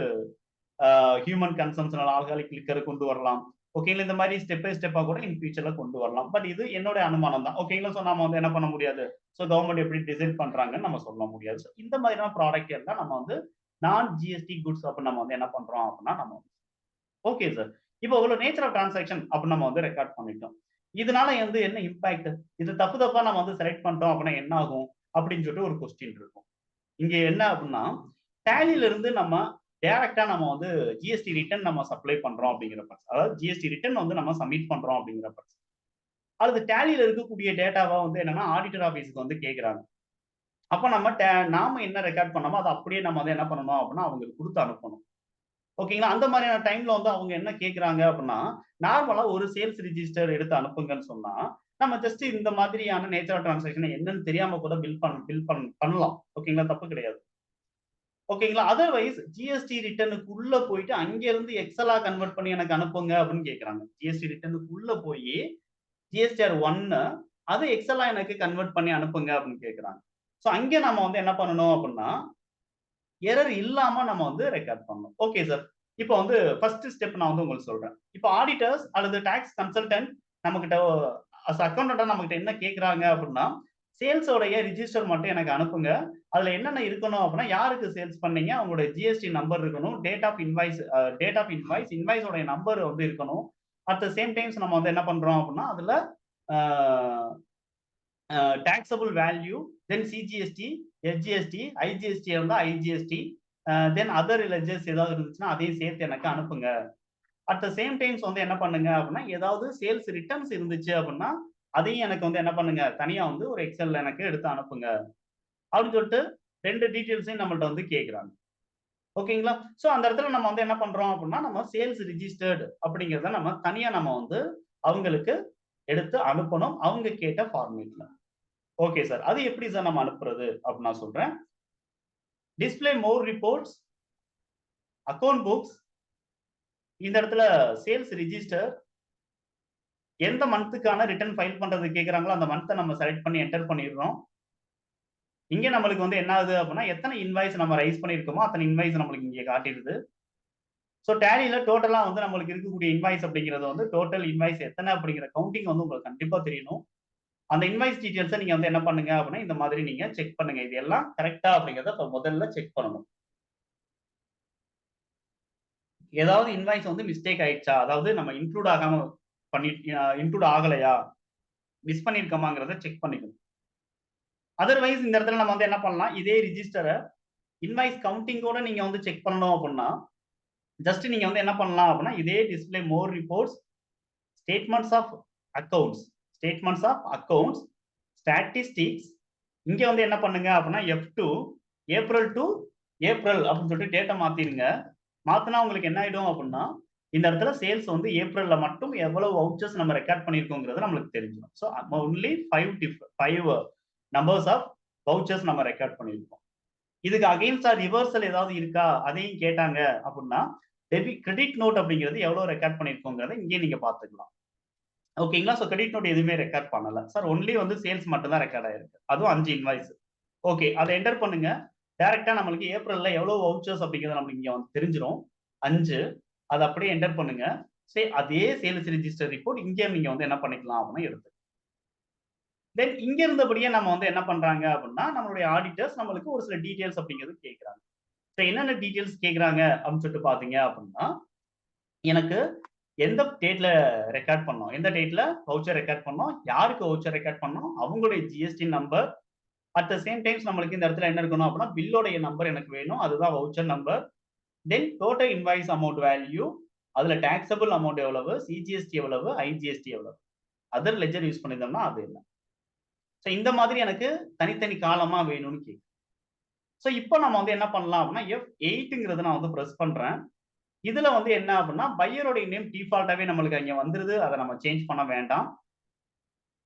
ஹியூமன் கன்சம்ஷனல் ஆல்காலிக் லிக்கரை கொண்டு வரலாம். ஓகேங்களா? இந்த மாதிரி ஸ்டெப் பை ஸ்டெப்பா கூட இன் ஃபியூச்சர்ல கொண்டு வரலாம். பட் இது என்னோட அனுமானம் தான். ஓகேங்களா? ஸோ நம்ம வந்து என்ன பண்ண முடியாது. ஸோ கவர்மெண்ட் எப்படி டிசைட் பண்றாங்கன்னு நம்ம சொல்ல முடியாது. ஸோ இந்த மாதிரியான ப்ராடக்ட் எல்லாம் நம்ம வந்து நான் ஜிஎஸ்டி குட்ஸ் அப்படின்னு நம்ம வந்து என்ன பண்றோம் அப்படின்னா நம்ம ஓகே சார். இப்போ இவ்வளவு நேச்சர் ஆஃப் டிரான்சாக்ஷன் அப்படின்னு நம்ம வந்து ரெக்கார்ட் பண்ணிட்டோம். இதனால வந்து என்ன இம்பாக்ட்? இது தப்பா நம்ம வந்து செலக்ட் பண்ணிட்டோம் அப்படின்னா என்ன ஆகும் அப்படின்னு சொல்லிட்டு ஒரு கொஸ்டின் இருக்கும். இங்க என்ன அப்படின்னா டேலில இருந்து நம்ம டைரக்டா நம்ம வந்து ஜிஎஸ்டி ரிட்டர்ன் நம்ம சப்ளை பண்றோம் அப்படிங்கிற பட்சம், அதாவது ஜிஎஸ்டி ரிட்டர்ன் வந்து நம்ம சப்மிட் பண்றோம் அப்படிங்கிற பட்சம், அது டேலில இருக்கக்கூடிய டேட்டாவா வந்து என்னன்னா ஆடிட்டர் ஆபீஸ்க்கு வந்து கேட்கறாங்க. அப்ப நாம என்ன ரெக்கார்ட் பண்ணோமோ அதை அப்படியே நம்ம வந்து என்ன பண்ணணும் அப்படின்னா அவங்களுக்கு கொடுத்து அனுப்பணும். ஓகேங்களா? அந்த மாதிரியான டைம்ல வந்து அவங்க என்ன கேட்கறாங்க அப்படின்னா நார்மலா ஒரு சேல்ஸ் ரிஜிஸ்டர் எடுத்து அனுப்புங்கன்னு சொன்னா நம்ம ஜஸ்ட் இந்த மாதிரியான நேச்சர் ஆஃப் டிரான்சாக்ஷன் என்னன்னு தெரியாம கூட பண்ணலாம். ஓகேங்களா? தப்பு கிடையாது. ஓகேங்களா? அதர்வைஸ் ஜிஎஸ்டி ரிட்டர்னுக்குள்ள போயிட்டு அங்க இருந்து எக்ஸலா கன்வெர்ட் பண்ணி எனக்கு அனுப்புங்க அப்படின்னு கேட்கறாங்க. ஜிஎஸ்டி ரிட்டர்னுக்குள்ள போய் ஜிஎஸ்டிஆர் 1 அதை எக்ஸலா எனக்கு கன்வெர்ட் பண்ணி அனுப்புங்க அப்படின்னு கேட்கறாங்க. ஸோ அங்கே நம்ம வந்து என்ன பண்ணணும் அப்படின்னா எரர் இல்லாம நம்ம வந்து ரெக்கார்ட் பண்ணணும். Okay sir. இப்போ வந்து ஃபர்ஸ்ட் ஸ்டெப் நான் வந்து உங்களுக்கு சொல்றேன். இப்போ ஆடிட்டர்ஸ் அல்லது டாக்ஸ் கன்சல்டன்ட் நம்மகிட்ட அக்கௌண்டன்டா நம்மகிட்ட என்ன கேட்கறாங்க அப்படின்னா சேல்ஸோடைய ரிஜிஸ்டர் மட்டும் எனக்கு அனுப்புங்க. அதுல என்னென்ன இருக்கணும் அப்படின்னா யாருக்கு சேல்ஸ் பண்ணீங்க, அவங்களோட ஜிஎஸ்டி நம்பர் இருக்கணும், டேட் ஆஃப் இன்வாய்ஸ், இன்வாய்ஸோட நம்பர் வந்து இருக்கணும். அட் த சேம் டைம்ஸ் நம்ம வந்து என்ன பண்றோம் அப்படின்னா அதுல taxable value, then CGST, SGST, IGST இருந்தா IGST, then other ledgers ஏதாவது இருந்துச்சுன்னா அதையும் சேர்த்து எனக்கு அனுப்புங்க. அட் த சேம் டைம்ஸ் வந்து என்ன பண்ணுங்க அப்படின்னா ஏதாவது சேல்ஸ் ரிட்டர்ன்ஸ் இருந்துச்சு அப்படின்னா அதையும் எனக்கு வந்து என்ன பண்ணுங்க தனியா வந்து ஒரு எக்ஸல்ல எனக்கு எடுத்து அனுப்புங்க அப்படின்னு சொல்லிட்டு 2 டீட்டெயில்ஸையும் நம்மள்ட்ட வந்து கேட்குறாங்க. ஓகேங்களா? ஸோ அந்த இடத்துல நம்ம வந்து என்ன பண்றோம் அப்படின்னா நம்ம சேல்ஸ் ரிஜிஸ்டர்டு அப்படிங்கிறத நம்ம தனியா நம்ம வந்து அவங்களுக்கு எடுத்து அனுப்பணும் அவங்க கேட்ட ஃபார்மேட்ல. Okay sir. அது எப்படி சார் நம்ம அனுப்புறது அப்படின்னு நான் சொல்றேன். டிஸ்ப்ளே மோர் ரிப்போர்ட்ஸ், அக்கவுண்ட் புக்ஸ், இந்த இடத்துல சேல்ஸ் ரிஜிஸ்டர் எந்த மந்த்துக்கான ரிட்டர்ன் ஃபைல் பண்றது கேட்கறாங்களோ அந்த மந்த்தை நம்ம செலக்ட் பண்ணி என்டர் பண்ணிடுறோம். இங்க நம்மளுக்கு வந்து என்ன ஆகுது அப்படின்னா எத்தனை இன்வாய்ஸ் நம்ம ரைஸ் பண்ணிருக்கோமோ அத்தனை இன்வாய்ஸ் நம்மளுக்கு இங்க காட்டிடுது. ஸோ டேலியில டோட்டலா வந்து நம்மளுக்கு இருக்கக்கூடிய இன்வாய்ஸ் அப்படிங்கிறது வந்து டோட்டல் இன்வாய்ஸ் எத்தனை அப்படிங்கிற கவுண்டிங் வந்து உங்களுக்கு கண்டிப்பா தெரியணும். அந்த இன்வாய்ஸ் டீடைல்ஸை நீங்க வந்து என்ன பண்ணுங்க அப்படின்னா இந்த மாதிரி நீங்க செக் பண்ணுங்க. இது எல்லாம் கரெக்டா அப்படிங்கிறத இப்ப முதல்ல செக் பண்ணணும். ஏதாவது இன்வாய்ஸ் வந்து மிஸ்டேக் ஆயிடுச்சா, அதாவது நம்ம இன்க்ளூட் ஆகலையா, மிஸ் பண்ணிருக்கோமாங்கிறத செக் பண்ணிக்கணும். அதர்வைஸ் இந்த இடத்துல நம்ம வந்து என்ன பண்ணலாம், இதே ரிஜிஸ்டரை இன்வாய்ஸ் கவுண்டிங்கோட நீங்க வந்து செக் பண்ணணும் அப்படின்னா ஜஸ்ட் நீங்க வந்து என்ன பண்ணலாம் அப்படின்னா இதே display more reports, statements of accounts, statistics, இங்க வந்து என்ன பண்ணுங்க அப்படின்னா F2 ஏப்ரல் டு ஏப்ரல் அப்படின்னு சொல்லிட்டு டேட்டா மாத்திருங்க. மாத்தினா உங்களுக்கு என்ன ஆயிடும் அப்படின்னா இந்த இடத்துல சேல்ஸ் வந்து ஏப்ரல்ல மட்டும் எவ்வளவு வவுச்சர்ஸ் நம்ம ரெக்கார்ட் பண்ணிருக்கோங்கிறது நம்மளுக்கு தெரிஞ்சிடும். So only 5 numbers of vouchers நம்ம ரெக்கார்ட் பண்ணியிருக்கோம். இதுக்கு அகைன்ஸ்டா ரிவர்சல் ஏதாவது இருக்கா அதையும் கேட்டாங்க அப்படின்னா கிரெடிட் நோட் அப்படிங்கிறது எவ்வளவு ரெக்கார்ட் பண்ணிருக்கோங்கிறத இங்கே நீங்க பாத்துக்கலாம். ஓகேங்களா? ஸோ கிரெடிட் நோட் எதுவுமே ரெக்கார்ட் பண்ணல சார். ஒன்லி வந்து சேல்ஸ் மட்டும் தான் ரெக்கார்ட் ஆயிருக்கு. அதுவும் 5 இன்வாய்ஸ். ஓகே, அதை என்டர் பண்ணுங்க. டைரக்டா நம்மளுக்கு ஏப்ரல்ல எவ்வளவு வவுச்சர்ஸ் அப்படிங்கிறது நம்மளுக்கு இங்க வந்து தெரிஞ்சிடும். 5 அதை அப்படியே என்டர் பண்ணுங்க. அதே சேல்ஸ் ரிஜிஸ்டர் ரிப்போர்ட் இங்கே நீங்க வந்து என்ன பண்ணிக்கலாம் அப்படின்னா எடுத்து தென் இங்க இருந்தபடியே நம்ம வந்து என்ன பண்றாங்க அப்படின்னா நம்மளுடைய ஆடிட்டர்ஸ் நம்மளுக்கு ஒரு சில டீடைல்ஸ் அப்படிங்கிறது கேட்கறாங்க. என்னென்ன டீடைல்ஸ் கேட்கறாங்க அப்படின்னு சொல்லிட்டு பாத்தீங்க அப்படின்னா எனக்கு எந்த டேட்ல ரெக்கார்ட் பண்ணோம், எந்த டேட்ல வவுச்சர் ரெக்கார்ட் பண்ணோம், யாருக்கு வவுச்சர் ரெக்கார்ட் பண்ணோம், அவங்களுடைய GST number, at the same times நம்மளுக்கு இந்த இடத்துல என்ன இருக்கணும் அப்படின்னா பில்லோடைய நம்பர் எனக்கு வேணும், அதுதான் வவுச்சர் நம்பர். தென் டோட்டல் இன்வாய்ஸ் அமௌண்ட் வேல்யூ, அதுல டாக்ஸபிள் அமௌண்ட் எவ்வளவு, சிஜிஎஸ்டி எவ்வளவு, ஐஜிஎஸ்டி எவ்வளவு, அதர் லெஜர் யூஸ் பண்ணியிருந்தோம்னா அது என்ன. ஸோ இந்த மாதிரி எனக்கு தனித்தனி காலமா வேணும்னு கேட்கு. ஸோ இப்போ நம்ம வந்து என்ன பண்ணலாம் அப்படின்னா F8ங்கிறத நான் வந்து ப்ரெஸ் பண்றேன். இதுல வந்து என்ன அப்படின்னா பையரோட நேம் டிஃபால்ட்டாவே நம்மளுக்கு அங்க வந்துருது. அதை நம்ம சேஞ்ச் பண்ண வேண்டாம்.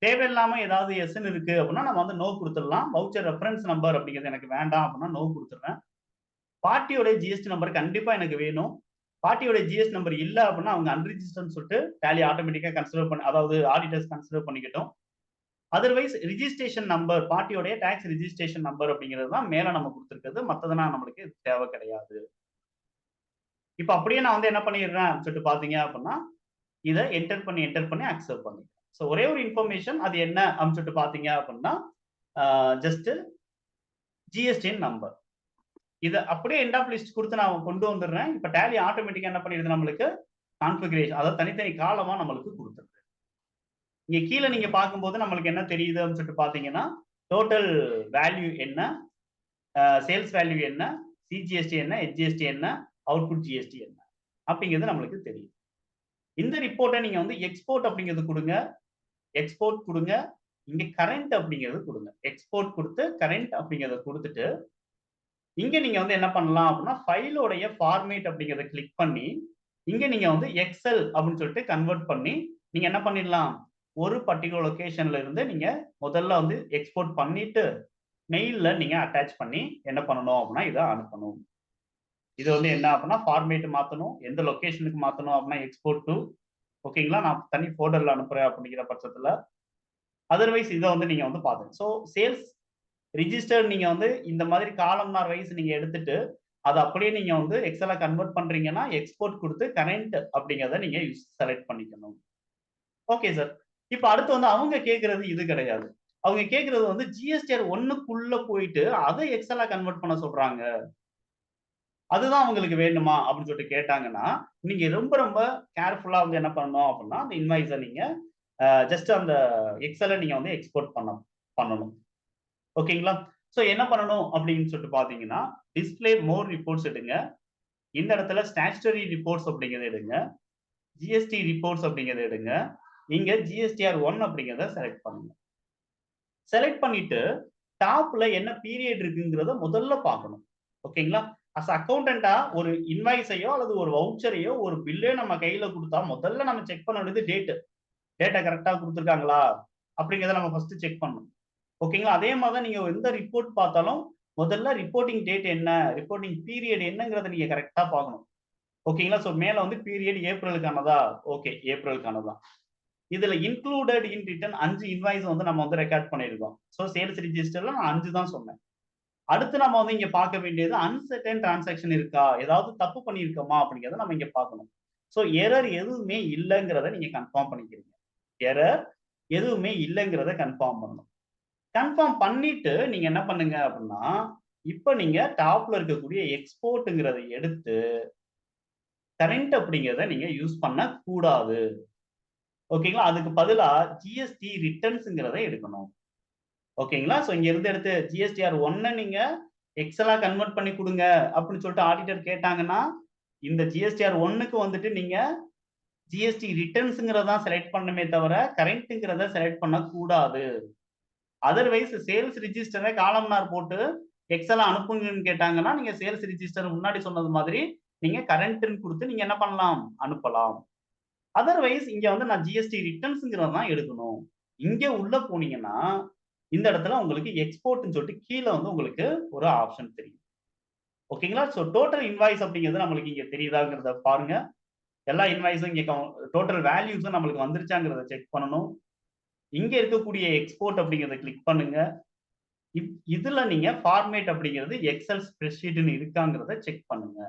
தேவையில்லாம ஏதாவது எஸ்ன்னு இருக்கு அப்படின்னா நம்ம வந்து நோ கொடுத்துடலாம். வவுச்சர் ரெஃபரன்ஸ் நம்பர் அப்படிங்கிறது எனக்கு வேண்டாம் அப்படின்னா நோ கொடுத்துடுறேன். பார்ட்டியோட ஜிஎஸ்டி நம்பர் கண்டிப்பா எனக்கு வேணும். பார்ட்டியோட ஜிஎஸ்டி நம்பர் இல்ல அப்படின்னா அவங்க அன்ரிஜிஸ்டர்னு சொல்லிட்டு டேலி ஆட்டோமேட்டிக்கா கன்சிடர் பண்ணி, அதாவது ஆடிட்டர்ஸ் கன்சிடர் பண்ணிக்கிட்டோம். அதர்வைஸ் ரிஜிஸ்ட்ரேஷன் நம்பர், பார்ட்டியோடைய டாக்ஸ் ரிஜிஸ்ட்ரேஷன் நம்பர் அப்படிங்கிறது தான் மேல நம்ம கொடுத்துருக்கிறது. மத்ததெல்லாம் நம்மளுக்கு தேவை கிடையாது. இப்ப அப்படியே நான் வந்து என்ன பண்ணிடுறேன் சொல்லிட்டு பாத்தீங்க அப்படின்னா, இதை என்டர் பண்ணி அக்செப்ட் பண்ணிக்கிறேன். ஸோ ஒரே ஒரு இன்ஃபர்மேஷன், அது என்ன அப்படின்னு சொல்லிட்டு பாத்தீங்க அப்படின்னா, ஜஸ்ட் ஜிஎஸ்டின் நம்பர். இதை அப்படியே எண்ட் ஆஃப் லிஸ்ட் கொடுத்து நான் கொண்டு வந்துடுறேன். இப்ப டேலி ஆட்டோமேட்டிக்கா என்ன பண்ணிடுது நம்மளுக்கு கான்ஃபிகரேஷன், அதாவது தனித்தனி காலமா நம்மளுக்கு கொடுத்துருது. இங்க கீழே நீங்க பார்க்கும்போது நம்மளுக்கு என்ன தெரியுது அப்படின்னு சொல்லிட்டு பாத்தீங்கன்னா, டோட்டல் வேல்யூ என்ன, சேல்ஸ் வேல்யூ என்ன, சிஜிஎஸ்டி என்ன, ஹெச்ஜிஎஸ்டி என்ன, அவுட்புட் ஜிஎஸ்டி என்ன அப்படிங்கிறது நம்மளுக்கு தெரியும். இந்த ரிப்போர்ட்டை நீங்க வந்து எக்ஸ்போர்ட் அப்படிங்கிறது கொடுங்க, எக்ஸ்போர்ட் கொடுங்க, இங்க கரண்ட் அப்படிங்கிறது கொடுங்க. எக்ஸ்போர்ட் கொடுத்து கரண்ட் அப்படிங்கிறத கொடுத்துட்டு, இங்க நீங்க வந்து என்ன பண்ணலாம் அப்படின்னா, ஃபைலோடைய ஃபார்மேட் அப்படிங்கிறத கிளிக் பண்ணி, இங்க நீங்க வந்து எக்ஸல் அப்படின்னு சொல்லிட்டு கன்வெர்ட் பண்ணி, நீங்க என்ன பண்ணிடலாம், ஒரு பர்டிகுலர் லொகேஷன்ல இருந்து நீங்க முதல்ல வந்து எக்ஸ்போர்ட் பண்ணிட்டு, மெயில்ல நீங்க அட்டாச் பண்ணி என்ன பண்ணணும் அப்படின்னா, இதை அனுப்பணும். இது வந்து என்ன அப்படின்னா, ஃபார்மேட் மாத்தணும், எந்த லொகேஷனுக்கு மாத்தணும் அப்படின்னா எக்ஸ்போர்ட் டு, ஓகேங்களா, நான் தனி ஃபோல்டர்ல அனுப்புறேன் அப்படிங்கிற பட்சத்துல. அதர்வைஸ் இதை வந்து நீங்க வந்து பாருங்க. ஸோ சேல்ஸ் ரிஜிஸ்டர் நீங்க வந்து இந்த மாதிரி காலம்னார் வைஸ் நீங்க எடுத்துட்டு, அதை அப்படியே நீங்க வந்து எக்ஸலா கன்வெர்ட் பண்றீங்கன்னா, எக்ஸ்போர்ட் கொடுத்து கரண்ட் அப்படிங்கிறத நீங்க செலக்ட் பண்ணிக்கணும். Okay sir. இப்ப அடுத்து வந்து அவங்க கேட்கறது இது கிடையாது. அவங்க கேட்கறது வந்து ஜிஎஸ்டிஆர் 1க்குள்ள போயிட்டு அதை எக்ஸலா கன்வெர்ட் பண்ண சொல்றாங்க. அதுதான் அவங்களுக்கு வேணுமா அப்படின்னு சொல்லிட்டு கேட்டாங்கன்னா, நீங்க ரொம்ப ரொம்ப கேர்ஃபுல்லா வந்து என்ன பண்ணணும் அப்படின்னா, அந்த இன்வாய்ஸை நீங்க ஜஸ்ட் அந்த எக்ஸலை நீங்க வந்து எக்ஸ்போர்ட் பண்ணணும். ஓகேங்களா? ஸோ என்ன பண்ணணும் அப்படின்னு சொல்லிட்டு பாத்தீங்கன்னா, டிஸ்பிளே மோர் ரிப்போர்ட்ஸ் எடுங்க. இந்த இடத்துல ஸ்டாச்சுட்டரி ரிப்போர்ட்ஸ் அப்படிங்கிறத எடுங்க. ஜிஎஸ்டி ரிப்போர்ட்ஸ் அப்படிங்கிறத எடுங்க. இங்க ஜிஎஸ்டிஆர் 1 அப்படிங்கிறத செலக்ட் பண்ணுங்க. செலக்ட் பண்ணிட்டு டாப்ல என்ன பீரியட் இருக்குங்கிறத முதல்ல பார்க்கணும். ஓகேங்களா? அஸ் அக்கௌண்டன்டா ஒரு இன்வாய்ஸையோ அல்லது ஒரு வவுச்சரையோ ஒரு பில்லையோ நம்ம கையில கொடுத்தா முதல்ல நம்ம செக் பண்ண வேண்டியது டேட். டேட்டா கரெக்டா கொடுத்துருக்காங்களா அப்படிங்கிறத நம்ம ஃபர்ஸ்ட் செக் பண்ணணும். ஓகேங்களா? அதே மாதிரி தான் நீங்க எந்த ரிப்போர்ட் பார்த்தாலும் முதல்ல ரிப்போர்ட்டிங் டேட் என்ன, ரிப்போர்ட்டிங் பீரியட் என்னங்கிறத நீங்க கரெக்டா பார்க்கணும். ஓகேங்களா? ஸோ மேல வந்து பீரியட் ஏப்ரலுக்கானதா? ஓகே, ஏப்ரலுக்கானதான். இதுல இன்க்ளூடட் இன் ரிட்டன் 5 இன்வாய்ஸ் வந்து நம்ம வந்து ரெக்கார்ட் பண்ணியிருக்கோம். ஸோ சேல்ஸ் ரிஜிஸ்டர்ல நான் 5 தான் சொன்னேன். அடுத்து நம்ம வந்து இங்க பார்க்க வேண்டியது அன்சர்டன் டிரான்சாக்ஷன் இருக்கா, ஏதாவது தப்பு பண்ணியிருக்கோமா அப்படிங்கிறத நம்ம இங்க பார்க்கணும். ஸோ எரர் எதுவுமே இல்லைங்கிறத நீங்க கன்ஃபார்ம் பண்ணிக்கிறீங்க. எரர் எதுவுமே இல்லைங்கிறத கன்ஃபார்ம் பண்ணணும். கன்ஃபார்ம் பண்ணிட்டு நீங்க என்ன பண்ணுங்க அப்படின்னா, இப்ப நீங்க டாப்ல இருக்கக்கூடிய எக்ஸ்போர்ட்ங்கிறத எடுத்து கரண்ட் அப்படிங்கிறத நீங்க யூஸ் பண்ண கூடாது. ஓகேங்களா? அதுக்கு பதிலா ஜிஎஸ்டி ரிட்டர்ன்ஸ்ங்கிறத எடுக்கணும். ஓகேங்களா? ஸோ இங்க இருந்து எடுத்து ஜிஎஸ்டிஆர் 1 நீங்க எக்ஸலா கன்வெர்ட் பண்ணி கொடுங்க அப்படின்னு சொல்லிட்டு ஆடிட்டர் கேட்டாங்கன்னா, இந்த ஜிஎஸ்டிஆர் 1க்கு வந்துட்டு நீங்க ஜிஎஸ்டி ரிட்டர்ன்ஸ்ங்கிறத தான் செலக்ட் பண்ணணுமே தவிர கரண்ட்ங்கிறத செலக்ட் பண்ணக்கூடாது. அதர்வைஸ் சேல்ஸ் ரிஜிஸ்டரை காலம்னார் போட்டு எக்ஸலா அனுப்புங்கன்னு கேட்டாங்கன்னா, நீங்க சேல்ஸ் ரிஜிஸ்டர் முன்னாடி சொன்னது மாதிரி நீங்க கரண்ட்ன்னு கொடுத்து நீங்க என்ன பண்ணலாம், அனுப்பலாம். அதர்வைஸ் இங்க வந்து நான் ஜிஎஸ்டி ரிட்டர்ன்ஸ்ங்கிறத தான் எடுக்கணும். இங்க உள்ள போனீங்கன்னா, இந்த இடத்துல உங்களுக்கு எக்ஸ்போர்ட்ன்னு சொல்லிட்டு கீழ வந்து உங்களுக்கு ஒரு ஆப்ஷன் தெரியும். ஓகேங்களா? ஸோ டோட்டல் இன்வாய்ஸ் அப்படிங்கிறது நம்மளுக்கு இங்க தெரியுதாங்கிறத பாருங்க. எல்லா இன்வாய்ஸும் இங்க டோட்டல் வேல்யூஸும் நம்மளுக்கு வந்துருச்சாங்கிறத செக் பண்ணணும். இங்க இருக்கக்கூடிய எக்ஸ்போர்ட் அப்படிங்கிறத கிளிக் பண்ணுங்க. இதுல நீங்க ஃபார்மேட் அப்படிங்கிறது எக்ஸல் ஸ்ப்ரெட்ஷீட்னு இருக்காங்கிறத செக் பண்ணுங்க.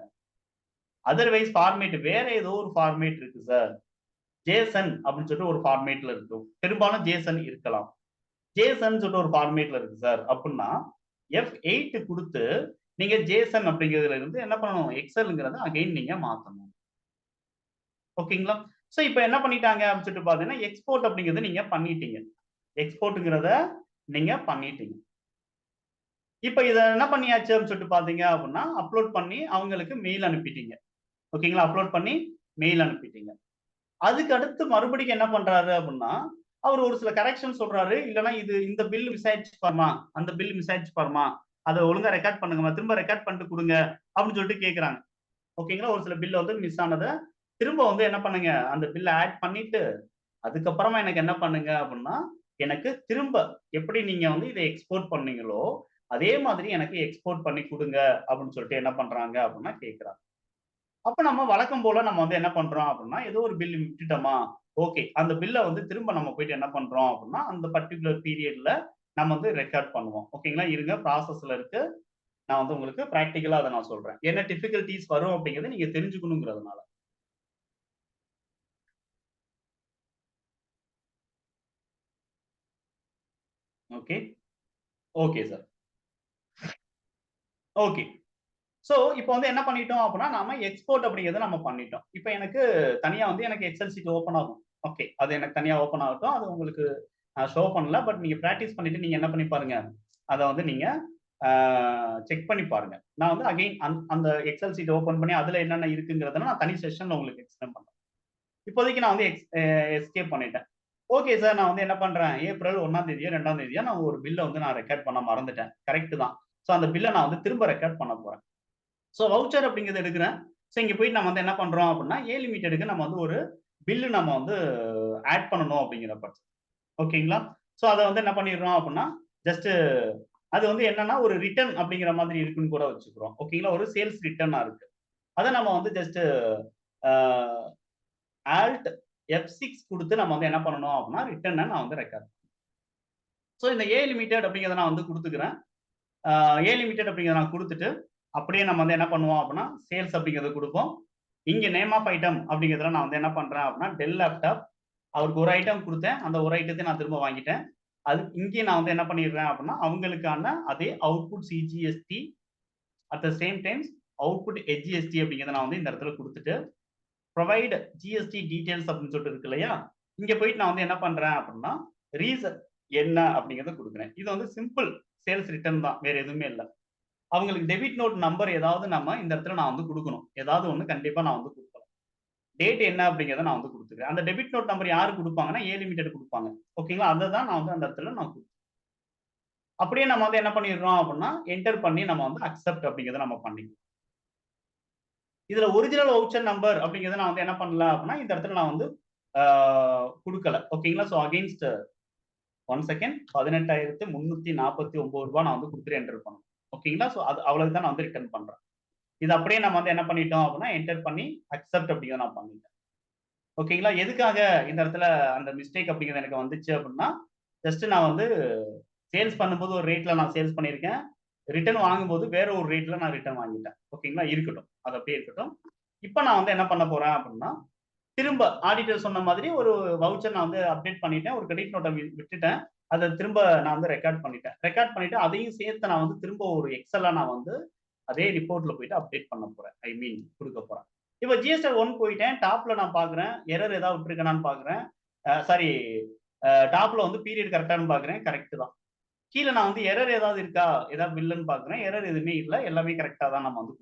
அதர்வைஸ் ஃபார்மேட் வேற ஏதோ ஒரு ஃபார்மேட் இருக்கு சார். ஜேசன் அப்படின்னு சொல்லிட்டு ஒரு ஃபார்மேட்ல இருக்கும். பெரும்பாலும் ஜேசன் இருக்கலாம். ஜேசன் சொல்லிட்டு ஒரு ஃபார்மேட்ல இருக்கு சார் அப்படின்னா, F8 கொடுத்து நீங்க ஜேசன் அப்படிங்கிறதுல இருந்து என்ன பண்ணணும், எக்ஸல்ங்கிறத அகைன் நீங்க மாத்தணும். ஓகேங்களா? சோ இப்போ என்ன பண்ணிட்டாங்க அப்படின்னு சொல்லிட்டு பாத்தீங்கன்னா, எக்ஸ்போர்ட் அப்படிங்கிறது நீங்க பண்ணிட்டீங்க. எக்ஸ்போர்ட்ங்கிறத நீங்க பண்ணிட்டீங்க. இப்ப இத என்ன பண்ணியாச்சு அப்படின்னு சொல்லிட்டு பாத்தீங்க அப்படின்னா, அப்லோட் பண்ணி அவங்களுக்கு மெயில் அனுப்பிட்டீங்க. ஓகேங்களா? அப்லோட் பண்ணி மெயில் அனுப்பிட்டீங்க. அதுக்கு அடுத்து மறுபடியும் என்ன பண்றாரு அப்படின்னா, அவர் ஒரு சில கரெக்ஷன் சொல்றாரு. இல்லன்னா இது இந்த பில் மிஸ் ஆயிடுச்சு பாருமா, அந்த பில் மிஸ் ஆயிடுச்சு பாருமா, அத ஒழுங்கா ரெக்கார்ட் பண்ணுங்கம்மா, திரும்ப ரெக்கார்ட் பண்ணிட்டு குடுங்க அப்படின்னு சொல்லிட்டு கேட்கறாங்க. ஓகேங்களா? ஒரு சில பில் வந்து மிஸ் ஆனத திரும்ப வந்து என்ன பண்ணுங்க, அந்த பில்ல ஆட் பண்ணிட்டு, அதுக்கப்புறமா எனக்கு என்ன பண்ணுங்க அப்படின்னா, எனக்கு திரும்ப எப்படி நீங்க வந்து இதை எக்ஸ்போர்ட் பண்ணீங்களோ அதே மாதிரி எனக்கு எக்ஸ்போர்ட் பண்ணி கொடுங்க அப்படின்னு சொல்லிட்டு என்ன பண்றாங்க அப்படின்னா கேட்கறாங்க. அப்ப நம்ம வழக்கம் போல நம்ம வந்து என்ன பண்றோம் அப்படின்னா, ஏதோ ஒரு பில் விட்டுட்டோமா, ஓகே. அந்த பில்ல வந்து திரும்ப நம்ம போயிட்டு என்ன பண்றோம் அப்படின்னா, அந்த பர்ட்டிகுலர் பீரியட்ல நம்ம வந்து ரெக்கார்ட் பண்ணுவோம். ஓகேங்களா? இருங்க ப்ராசஸ்ல இருக்கு. நான் வந்து உங்களுக்கு பிராக்டிகலா அத நான் சொல்றேன். என்ன டிஃபிகல்டீஸ் வரும் அப்படிங்கிறத நீங்க தெரிஞ்சுக்கணுங்கிறதுனால. Okay. Okay sir. Okay. So, இப்ப வந்து என்ன பண்ணிட்டோம் அப்படின்னா, நாம எக்ஸ்போர்ட் அப்படிங்கிறத நம்ம பண்ணிட்டோம். இப்ப எனக்கு தனியா வந்து எனக்கு எக்ஸெல் ஷீட் ஓப்பன் ஆகும். ஓகே. அது எனக்கு தனியா ஓப்பன் ஆகட்டும். அது உங்களுக்கு நான் ஷோ பண்ணல. பட் நீங்க பிராக்டிஸ் பண்ணிட்டு நீங்க என்ன பண்ணி பாருங்க. அத வந்து நீங்க ஆ செக் பண்ணி பாருங்க. நான் வந்து அகைன் அந்த எக்ஸெல் ஷீட் ஓப்பன் பண்ணி அதுல என்னென்ன இருக்குங்கிறத நான் தனி செஷன்ல உங்களுக்கு எக்ஸ்பிளைன் பண்றேன். இப்போதைக்கு நான் வந்து எஸ்கேப் பண்ணிட்டேன். Okay sir. நான் வந்து என்ன பண்றேன், ஏப்ரல் 1ஆம் தேதியோ, 2ஆம் தேதியோ நான் ஒரு பில்ல வந்து நான் ரெக்கார்ட் பண்ண மறந்துட்டேன். கரெக்ட் தான். சோ அந்த பில்ல நான் வந்து திரும்ப ரெக்கார்ட் பண்ண போறேன். சோ வவுச்சர் அப்படிங்கிறத எடுக்கிறேன். சோ இங்க போயிட்டு நம்ம வந்து என்ன பண்றோம் அப்படின்னா, ஏ லிமிட்டெடுக்கு நம்ம வந்து ஒரு பில் நம்ம வந்து ஆட் பண்ணணும் அப்படிங்கிற பட்சம். ஓகேங்களா? சோ அத வந்து என்ன பண்ணிடுறோம் அப்படின்னா, ஜஸ்ட் அது வந்து என்னன்னா ஒரு ரிட்டர்ன் அப்படிங்கிற மாதிரி இருக்குன்னு கூட வச்சுக்கிறோம். ஓகேங்களா? ஒரு சேல்ஸ் ரிட்டர்னா இருக்கு. அத நம்ம வந்து ஜஸ்ட் ஆ ஆல்ட் F6 குடுத்து நம்ம வந்து என்ன பண்ணணும் அப்படின்னா, ரிட்டர்ன நான் வந்து ரெக்கார்ட். சோ இந்த ஏ லிமிட்டெட் அப்படிங்கிறத நான் வந்து குடுத்துக்கிறேன். ஆ ஏ லிமிட்டெட் அப்படிங்கிறத நான் குடுத்துட்டு, அப்படியே நம்ம வந்து என்ன பண்ணுவோம் அப்படின்னா, சேல்ஸ் அப்படிங்கிறத குடுப்போம். இங்க நேம் ஆஃப் ஐட்டம் அப்படிங்கிறதுல நான் வந்து என்ன பண்றேன் அப்படின்னா, டெல் லேப்டாப் அவருக்கு ஒரு ஐட்டம் குடுத்தேன். அந்த ஒரு ஐட்டத்த நான் திரும்ப வாங்கிட்டேன். அது இங்கேயும் நான் வந்து என்ன பண்ணிடுறேன் அப்படின்னா, அவங்களுக்கான அதே output CGST at the same times output எச்ஜிஎஸ்டி அப்படிங்கிறத நான் வந்து இந்த இடத்துல குடுத்துட்டு, புரொவைட் ஜிஎஸ்டி டீடைல்ஸ் அப்படின்னு சொல்லிட்டு இருக்கு இல்லையா? இங்க போயிட்டு நான் வந்து என்ன பண்றேன் அப்படின்னா, ரீசன் என்ன அப்படிங்கிறத குடுக்குறேன். இது வந்து சிம்பிள் சேல்ஸ் ரிட்டர்ன் தான். வேற எதுவுமே இல்ல. அவங்களுக்கு டெபிட் நோட் நம்பர் ஏதாவது நம்ம இந்த இடத்துல நான் வந்து குடுக்கணும். ஏதாவது ஒண்ணு கண்டிப்பா நான் வந்து குடுக்கணும். டேட் என்ன அப்படிங்கிறத நான் வந்து குடுத்துக்கிறேன். அந்த டெபிட் நோட் நம்பர் யாரு குடுப்பாங்கன்னா, ஏ லிமிட்டெட் குடுப்பாங்க. ஓகேங்களா? அத தான் நான் வந்து அந்த இடத்துல நான் அப்படியே நம்ம வந்து என்ன பண்ணிடுறோம் அப்படின்னா, என்டர் பண்ணி நம்ம வந்து அக்செப்ட் அப்படிங்கிறத நம்ம பண்ணிக்கலாம். இதுல ஒரிஜினல் வவுச்சர் நம்பர் அப்படிங்கிறத நான் வந்து என்ன பண்ணல அப்படின்னா, இந்த இடத்துல நான் வந்து ஆ குடுக்கல. ஓகேங்களா? சோ அகைன்ஸ்ட் 1 செகண்ட் ரூ. 18,349 நான் வந்து குடுத்துட்டு என்டர் பண்ணணும். ஓகேங்களா? சோ அது அவ்வளவு தான் நான் வந்து ரிட்டர்ன் பண்றேன். இது அப்படியே நம்ம வந்து என்ன பண்ணிட்டோம் அப்படின்னா, என்டர் பண்ணி அக்செப்ட் அப்படிங்கிறத நான் பண்ணிட்டேன். ஓகேங்களா? எதுக்காக இந்த இடத்துல அந்த மிஸ்டேக் அப்படிங்கிறது எனக்கு வந்துச்சு அப்படின்னா, ஜஸ்ட் நான் வந்து சேல்ஸ் பண்ணும்போது ஒரு ரேட்ல நான் சேல்ஸ் பண்ணியிருக்கேன். ரிட்டர்ன் வாங்கும்போது வேற ஒரு ரேட்ல நான் ரிட்டர்ன் வாங்கிட்டேன். ஓகேங்களா? இருக்கட்டும். அது அப்படியே இருக்கட்டும். இப்ப நான் வந்து என்ன பண்ண போறேன் அப்படின்னா, திரும்ப ஆடிட்டர் சொன்ன மாதிரி ஒரு வவுச்சர் நான் வந்து அப்டேட் பண்ணிட்டேன். ஒரு கிரெடிட் நோட்ட விட்டுட்டேன். அத திரும்ப நான் வந்து ரெக்கார்ட் பண்ணிட்டேன். ரெக்கார்ட் பண்ணிட்டு அதையும் சேர்த்து நான் வந்து திரும்ப ஒரு எக்ஸெல்ல நான் வந்து அதே ரிப்போர்ட்ல போயிட்டு அப்டேட் பண்ண போறேன். ஐ மீன் குடுக்க போறேன். இப்ப ஜிஎஸ்டி 1 போயிட்டேன். டாப்ல நான் பார்க்குறேன். எரர் ஏதாவது விட்டுருக்கேனான்னு பார்க்குறேன். சாரி டாப்ல வந்து பீரியட் கரெக்ட்டான்னு பார்க்குறேன். கரெக்ட் தான். கீழ நான் வந்து எரர் ஏதாவது இருக்கா? ஏதாவது பில்லுன்னு பார்க்குறேன். எரர் எதுவுமே இல்ல. எல்லாமே கரெக்ட்டா தான் நம்ம வந்து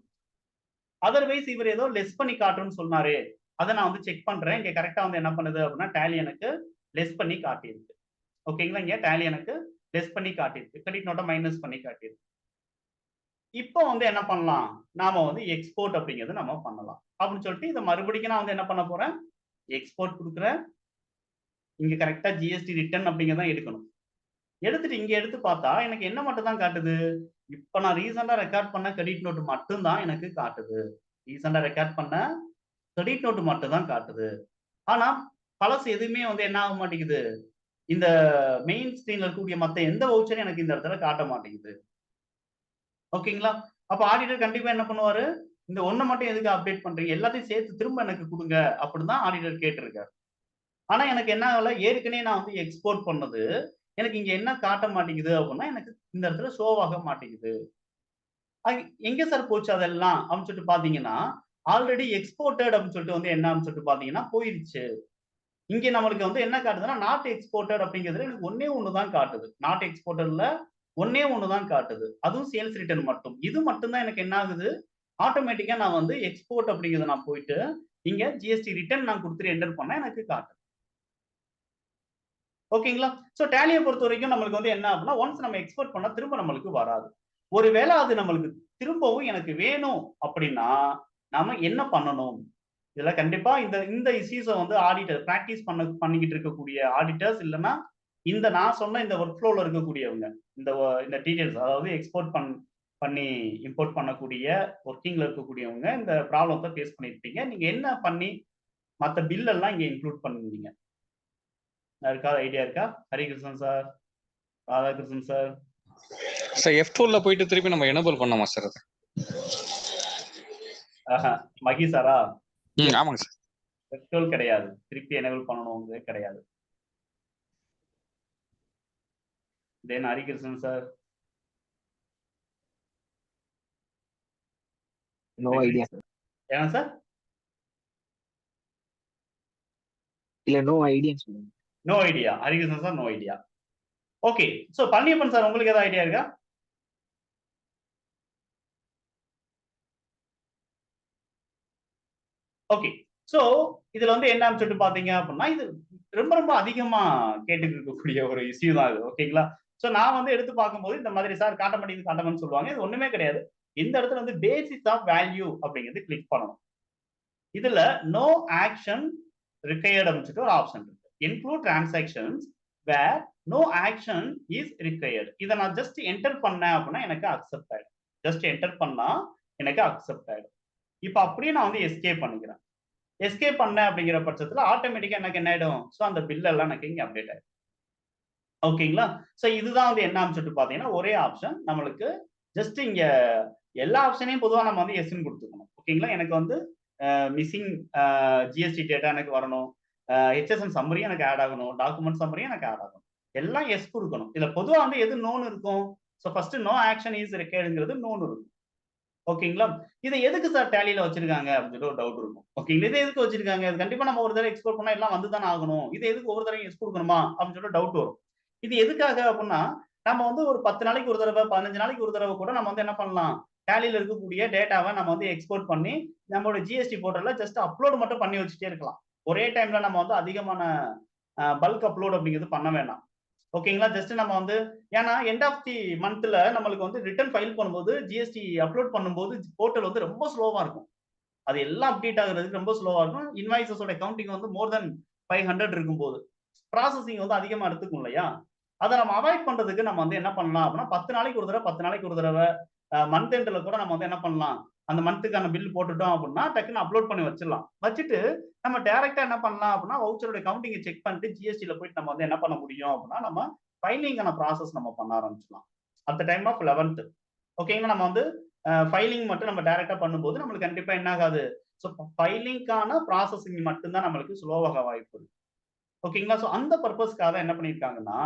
அதர்வைஸ் இவர் ஏதோ லெஸ் பண்ணி காட்டும்ன்னு சொன்னாரே! அத நான் வந்து செக் பண்றேன். இங்க கரெக்ட்டா வந்து என்ன பண்ணுது அப்டின்னா, டேலி எனக்கு லெஸ் பண்ணி காட்டியிருக்கு. ஓகேங்களா? இங்க டேலி எனக்கு லெஸ் பண்ணி காட்டியிருக்கு. கிரெடிட் நோட்ட மைனஸ் பண்ணி காட்டியிருக்கு. இப்போ வந்து என்ன பண்ணலாம்? நாம வந்து எக்ஸ்போர்ட் அப்படிங்கிறத நம்ம பண்ணலாம். அப்படின்னு சொல்லிட்டு இத மறுபடிக்கும் நான் வந்து என்ன பண்ண போறேன்? எக்ஸ்போர்ட் குடுக்குறேன். இங்க கரெக்ட்டா ஜிஎஸ்டி ரிட்டர்ன் அப்படிங்கிறத தான் எடுக்கணும். எடுத்துட்டு இங்க எடுத்து பார்த்தா, எனக்கு என்ன மட்டும் தான் காட்டுது? இப்ப நான் ரீசென்ட்டா ரெக்கார்ட் பண்ண கிரெடிட் நோட் மட்டும் தான் எனக்கு காட்டுது. ரீசென்ட்டா ரெக்கார்ட் பண்ண கிரெடிட் நோட் மட்டும் தான் காட்டுது. ஆனா, பழசு எதுவுமே வந்து என்ன ஆக மாட்டேங்குது. இந்த மெயின் ஸ்க்ரீன்ல இருக்கக்கூடிய மத்த எந்த வவுச்சரும் எனக்கு இந்த இடத்துல காட்ட மாட்டேங்குது. ஓகேங்களா? அப்ப ஆடிட்டர் கண்டிப்பா என்ன பண்ணுவாரு? இந்த ஒண்ண மட்டும் எதுக்கு அப்டேட் பண்றீங்க? எல்லாத்தையும் சேர்த்து திரும்ப எனக்கு குடுங்க. அப்படின்னு தான் ஆடிட்டர் கேட்டிருக்காரு. ஆனா எனக்கு என்ன ஆகல, ஏற்கனவே நான் வந்து எக்ஸ்போர்ட் பண்ணது, எனக்கு இங்க என்ன காட்ட மாட்டேங்குது அப்படின்னா, எனக்கு இந்த இடத்துல ஷோவாக மாட்டேங்குது. எங்க சார் போச்சு அதெல்லாம்? அப்படின்னு சொல்லிட்டு பார்த்தீங்கன்னா, ஆல்ரெடி எக்ஸ்போர்ட்டட் அப்படின்னு சொல்லிட்டு வந்து என்ன அப்படின்னு சொல்லிட்டு பார்த்தீங்கன்னா, போயிருச்சு. இங்க நம்மளுக்கு வந்து என்ன காட்டுதுன்னா, நாட் எக்ஸ்போர்ட்டட் அப்படிங்கிறதுல எனக்கு ஒண்ணே ஒண்ணு தான் காட்டுது. நாட் எக்ஸ்போர்ட்டட்ல ஒண்ணே ஒண்ணு தான் காட்டுது. அதுவும் சேல்ஸ் ரிட்டர்ன் மட்டும். இது மட்டும் தான் எனக்கு என்ன ஆகுது, ஆட்டோமேட்டிக்கா நான் வந்து எக்ஸ்போர்ட் அப்படிங்கிறத நான் போயிட்டு, இங்க ஜிஎஸ்டி ரிட்டர்ன் நான் குடுத்துட்டு என்டர் பண்ணா எனக்கு காட்டுது. ஓகேங்களா? சோ டேலிய பொறுத்தவரைக்கும் நம்மளுக்கு வந்து என்ன அப்படின்னா, ஒன்ஸ் நம்ம எக்ஸ்போர்ட் பண்ணா திரும்ப நம்மளுக்கு வராது. ஒருவேள அது நம்மளுக்கு திரும்பவும் எனக்கு வேணும் அப்படின்னா, நாம என்ன பண்ணணும்? இதுல கண்டிப்பா இந்த இந்த இஷ்யூஸ வந்து ஆடிட்டர் பிராக்டிஸ் பண்ணிக்கிட்டு இருக்கக்கூடிய ஆடிட்டர்ஸ் இல்லன்னா, இந்த நான் சொன்ன இந்த ஒர்க் ஃப்ளோல இருக்கக்கூடியவங்க இந்த டீடைல்ஸ், அதாவது எக்ஸ்போர்ட் பண்ணி இம்போர்ட் பண்ணக்கூடிய ஒர்க்கிங்ல இருக்கக்கூடியவங்க இந்த ப்ராப்ளத்தை ஃபேஸ் பண்ணியிருப்பீங்க. நீங்க என்ன பண்ணி மத்த பில் எல்லாம் இங்க இன்க்ளூட் பண்ணுவீங்க? யாருக்காவது ஐடியா இருக்கா? Harikrishnan sir, Radhakrishnan sir. Sir F12ல போயிட்டு திருப்பி நம்ம எனேபிள் பண்ணோமா சார் அது? மகி சாரா? ஆமாங்க சார். F12 கிடையாது. திருப்பி எனேபிள் பண்ணணும்ங்கிறது கிடையாது. Then Harikrishnan sir. No idea sir. ஏன்னா சார்? இல்ல நோ ஐடியா சொல்லுங்க. No idea. Harikrishnan sir no idea. Okay. So Palaniappan sir உங்களுக்கு ஏதாவது ஐடியா இருக்கா? ஓகே. சோ இதுல வந்து என்ன சொல்லிட்டு பாத்தீங்க அப்படின்னா, இது ரொம்ப ரொம்ப அதிகமா கேட்டுட்டு இருக்கக்கூடிய ஒரு இஷ்யூ தான் இது. ஓகேங்களா? சோ நான் வந்து எடுத்து பார்க்கும்போது இந்த மாதிரி சார் காட்ட மாட்டேங்குதுன்னு சொல்லுவாங்க. இது ஒண்ணுமே கிடையாது. இந்த இடத்துல வந்து பேசிஸ் ஆஃப் வேல்யூ அப்படிங்கிறது கிளிக் பண்ணணும். இதுல நோ ஆக்ஷன் ரிக்வயர்ட் அப்படின்னு ஒரு ஆப்ஷன் இருக்கு. Include transactions where no action is required. இதை நான் ஜஸ்ட் என்டர் பண்ணேன் அப்படின்னா எனக்கு அக்செப்ட் ஆயிடும். ஜஸ்ட் என்டர் பண்ணா எனக்கு அக்செப்ட் ஆயிடும். இப்போ அப்படியே நான் வந்து எஸ்கேப் பண்ணிக்கிறேன். எஸ்கேப் பண்ணேன் அப்படிங்கிற பட்சத்துல ஆட்டோமேட்டிக்கா எனக்கு என்ன ஆயிடும்? ஸோ அந்த பில் எல்லாம் எனக்கு இங்க அப்டேட் ஆயிடும். ஓகேங்களா? ஸோ இதுதான் வந்து என்ன சொல்லிட்டு பாத்தீங்கன்னா ஒரே ஆப்ஷன் நம்மளுக்கு ஜஸ்ட் இங்க எல்லா ஆப்ஷனையும் பொதுவா நம்ம வந்து எஸ்ன்னு கொடுத்துக்கணும். ஓகேங்களா? எனக்கு வந்து மிஸ்ஸிங் ஜிஎஸ்டி டேட்டா எனக்கு வரணும், ஹெச்எஸ்என் சம்மரி எனக்கு ஆட் ஆகணும், டாக்குமெண்ட் சம்மரி எனக்கு ஆட் ஆகணும், எல்லாம் எஸ் கொடுக்கணும். இதுல பொதுவா வந்து எது நோன்னு இருக்கும்? So first no action is ரிக்வயர்டுங்கிறது நோன்னு இருக்கும். ஓகேங்களா? இதை எதுக்கு சார் டேலியில வச்சிருக்காங்க அப்படின்னு ஒரு டவுட் இருக்கும். ஓகேங்களா? இதை எதுக்கு வச்சிருக்காங்க? இது கண்டிப்பா நம்ம ஒரு தடவை எக்ஸ்போர்ட் பண்ணா எல்லாம் வந்து தானே ஆகணும். இது எதுக்கு ஒரு தடவை எஸ் கொடுக்கணுமா அப்படின்னு சொல்லிட்டு டவுட் வரும். இது எதுக்காக அப்படின்னா நம்ம வந்து ஒரு 10 நாளைக்கு ஒரு தடவை 15 நாளைக்கு ஒரு தடவை கூட நம்ம வந்து என்ன பண்ணலாம், டேலியில இருக்கக்கூடிய டேட்டாவை நம்ம வந்து எக்ஸ்போர்ட் பண்ணி நம்மளோட ஜிஎஸ்டி போர்ட்டல்ல ஜஸ்ட் அப்லோட் மட்டும் பண்ணி வச்சுட்டே இருக்கலாம். ஒரே டைம்ல நம்ம வந்து அதிகமான பல்க் அப்லோட் அப்படிங்கிறது பண்ண வேண்டாம். ஓகேங்களா? ஜஸ்ட் நம்ம வந்து ஏன்னா எண்ட் ஆஃப் தி மந்த்ல நம்மளுக்கு வந்து ரிட்டர்ன் ஃபைல் பண்ணும்போது ஜிஎஸ்டி அப்லோட் பண்ணும்போது போர்ட்டல் வந்து ரொம்ப ஸ்லோவா இருக்கும். அது எல்லாம் அப்டேட் ஆகுறதுக்கு ரொம்ப ஸ்லோவா இருக்கும். இன்வாய்ஸஸோட கவுண்டிங் வந்து மோர் தென் 500 இருக்கும்போது ப்ராசஸிங் வந்து அதிகமா எடுத்துக்கும் இல்லையா? அதை நம்ம அவாய்ட் பண்றதுக்கு நம்ம வந்து என்ன பண்ணலாம் அப்படின்னா 10 நாளைக்கு ஒரு தடவை 10 நாளைக்கு ஒரு தடவை மந்த் எண்ட்ல கூட நம்ம வந்து என்ன பண்ணலாம், அந்த மந்த்துக்கான பில் போட்டுட்டோம் அப்படின்னா டக்குன்னு அப்லோட் பண்ணி வச்சிடலாம். வச்சுட்டு நம்ம டைரக்டா என்ன பண்ணலாம் அப்படின்னா வவுச்சரோட கவுண்டிங்கை செக் பண்ணிட்டு ஜிஎஸ்டில போயிட்டு நம்ம வந்து என்ன பண்ண முடியும் அப்படின்னா நம்ம ஃபைலிங்கான ப்ராசஸ் நம்ம பண்ண ஆரம்பிச்சிடலாம். At the time of 11th. ஓகேங்களா? நம்ம வந்து ஃபைலிங் மட்டும் நம்ம டைரக்டா பண்ணும்போது நம்மளுக்கு கண்டிப்பா என்ன ஆகாது, ஸோ ஃபைலிங்கான ப்ராசஸிங் மட்டும்தான் நம்மளுக்கு ஸ்லோவாக வாய்ப்பு இருக்கு. ஓகேங்களா? ஸோ அந்த பர்பஸ்க்காக என்ன பண்ணியிருக்காங்கன்னா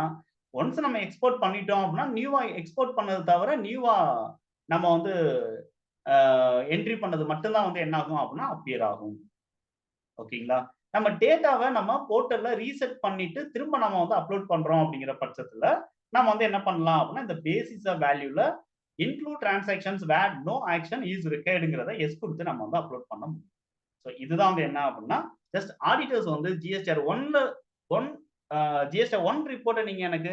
ஒன்ஸ் நம்ம எக்ஸ்போர்ட் பண்ணிட்டோம் அப்படின்னா நியூவா எக்ஸ்போர்ட் பண்ணது தவிர நியூவா நம்ம வந்து என்ட்ரி பண்ணது மட்டும்தான் வந்து என்ன ஆகும் அப்படின்னா அப்பியர் ஆகும். ஓகேங்களா? நம்ம டேட்டாவை நம்ம போர்ட்டல்ல ரீசெட் பண்ணிட்டு திரும்ப நம்ம வந்து அப்லோட் பண்றோம் அப்படிங்கிற பட்சத்துல நம்ம வந்து என்ன பண்ணலாம் அப்படின்னா இந்த பேசிஸ் ஆஃப் வேல்யூல include transactions where no action is ரிக்வயர்டுங்கிறத எஸ் கொடுத்து நம்ம வந்து அப்லோட் பண்ண முடியும். ஸோ இதுதான் வந்து என்ன அப்படின்னா ஜஸ்ட் ஆடிட்டர்ஸ் வந்து ஜிஎஸ்டிஆர் ஜிஎஸ்டிஆர் 1 ரிப்போர்ட்டை நீங்க எனக்கு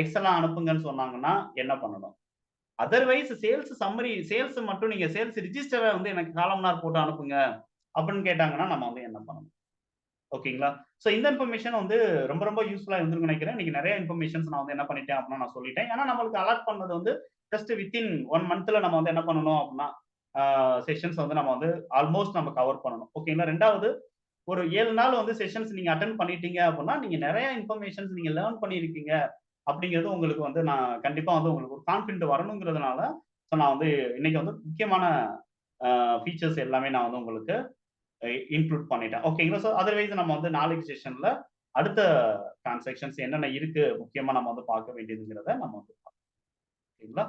எக்ஸலா அனுப்புங்கன்னு சொன்னாங்கன்னா என்ன பண்ணணும்? அதர்வைஸ் சேல்ஸ் சம்மரி சேல்ஸ் மட்டும் நீங்க சேல்ஸ் ரிஜிஸ்டரை வந்து எனக்கு காலம்னார் போட்டு அனுப்புங்க அப்படின்னு கேட்டாங்கன்னா நம்ம வந்து என்ன பண்ணணும்? ஓகேங்களா? ஸோ இந்த இன்ஃபர்மேஷன் வந்து ரொம்ப ரொம்ப யூஸ்ஃபுல்லா இருந்திருக்கும்னு நினைக்கிறேன். இன்னைக்கு நிறைய இன்ஃபர்மேஷன்ஸ் நான் வந்து என்ன பண்ணிட்டேன் அப்படின்னா நான் சொல்லிட்டேன். ஏன்னா நம்மளுக்கு அலாட் பண்ணது வந்து ஜஸ்ட் வித்தின் 1 மந்த்ல நம்ம வந்து என்ன பண்ணணும் அப்படின்னா செஷன்ஸ் வந்து நம்ம வந்து ஆல்மோஸ்ட் நம்ம கவர் பண்ணணும். ஓகேங்களா? ரெண்டாவது ஒரு 7 நாள் வந்து செஷன்ஸ் நீங்க அட்டென்ட் பண்ணிட்டீங்க அப்படின்னா நீங்க நிறைய இன்ஃபர்மேஷன்ஸ் நீங்க லேர்ன் பண்ணியிருக்கீங்க அப்படிங்கிறது உங்களுக்கு வந்து நான் கண்டிப்பா வந்து உங்களுக்கு ஒரு கான்ஃபிடென்ட் வரணுங்கிறதுனால ஸோ நான் வந்து இன்னைக்கு வந்து முக்கியமான ஃபீச்சர்ஸ் எல்லாமே நான் வந்து உங்களுக்கு இன்க்ளூட் பண்ணிட்டேன். ஓகேங்களா? ஸோ அதர்வைஸ் நம்ம வந்து நாளைக்கு செஷன்ல அடுத்த டிரான்சாக்ஷன்ஸ் என்னென்ன இருக்கு முக்கியமா நம்ம வந்து பார்க்க வேண்டியதுங்கிறத நம்ம வந்து பார்க்கலாம். ஓகேங்களா?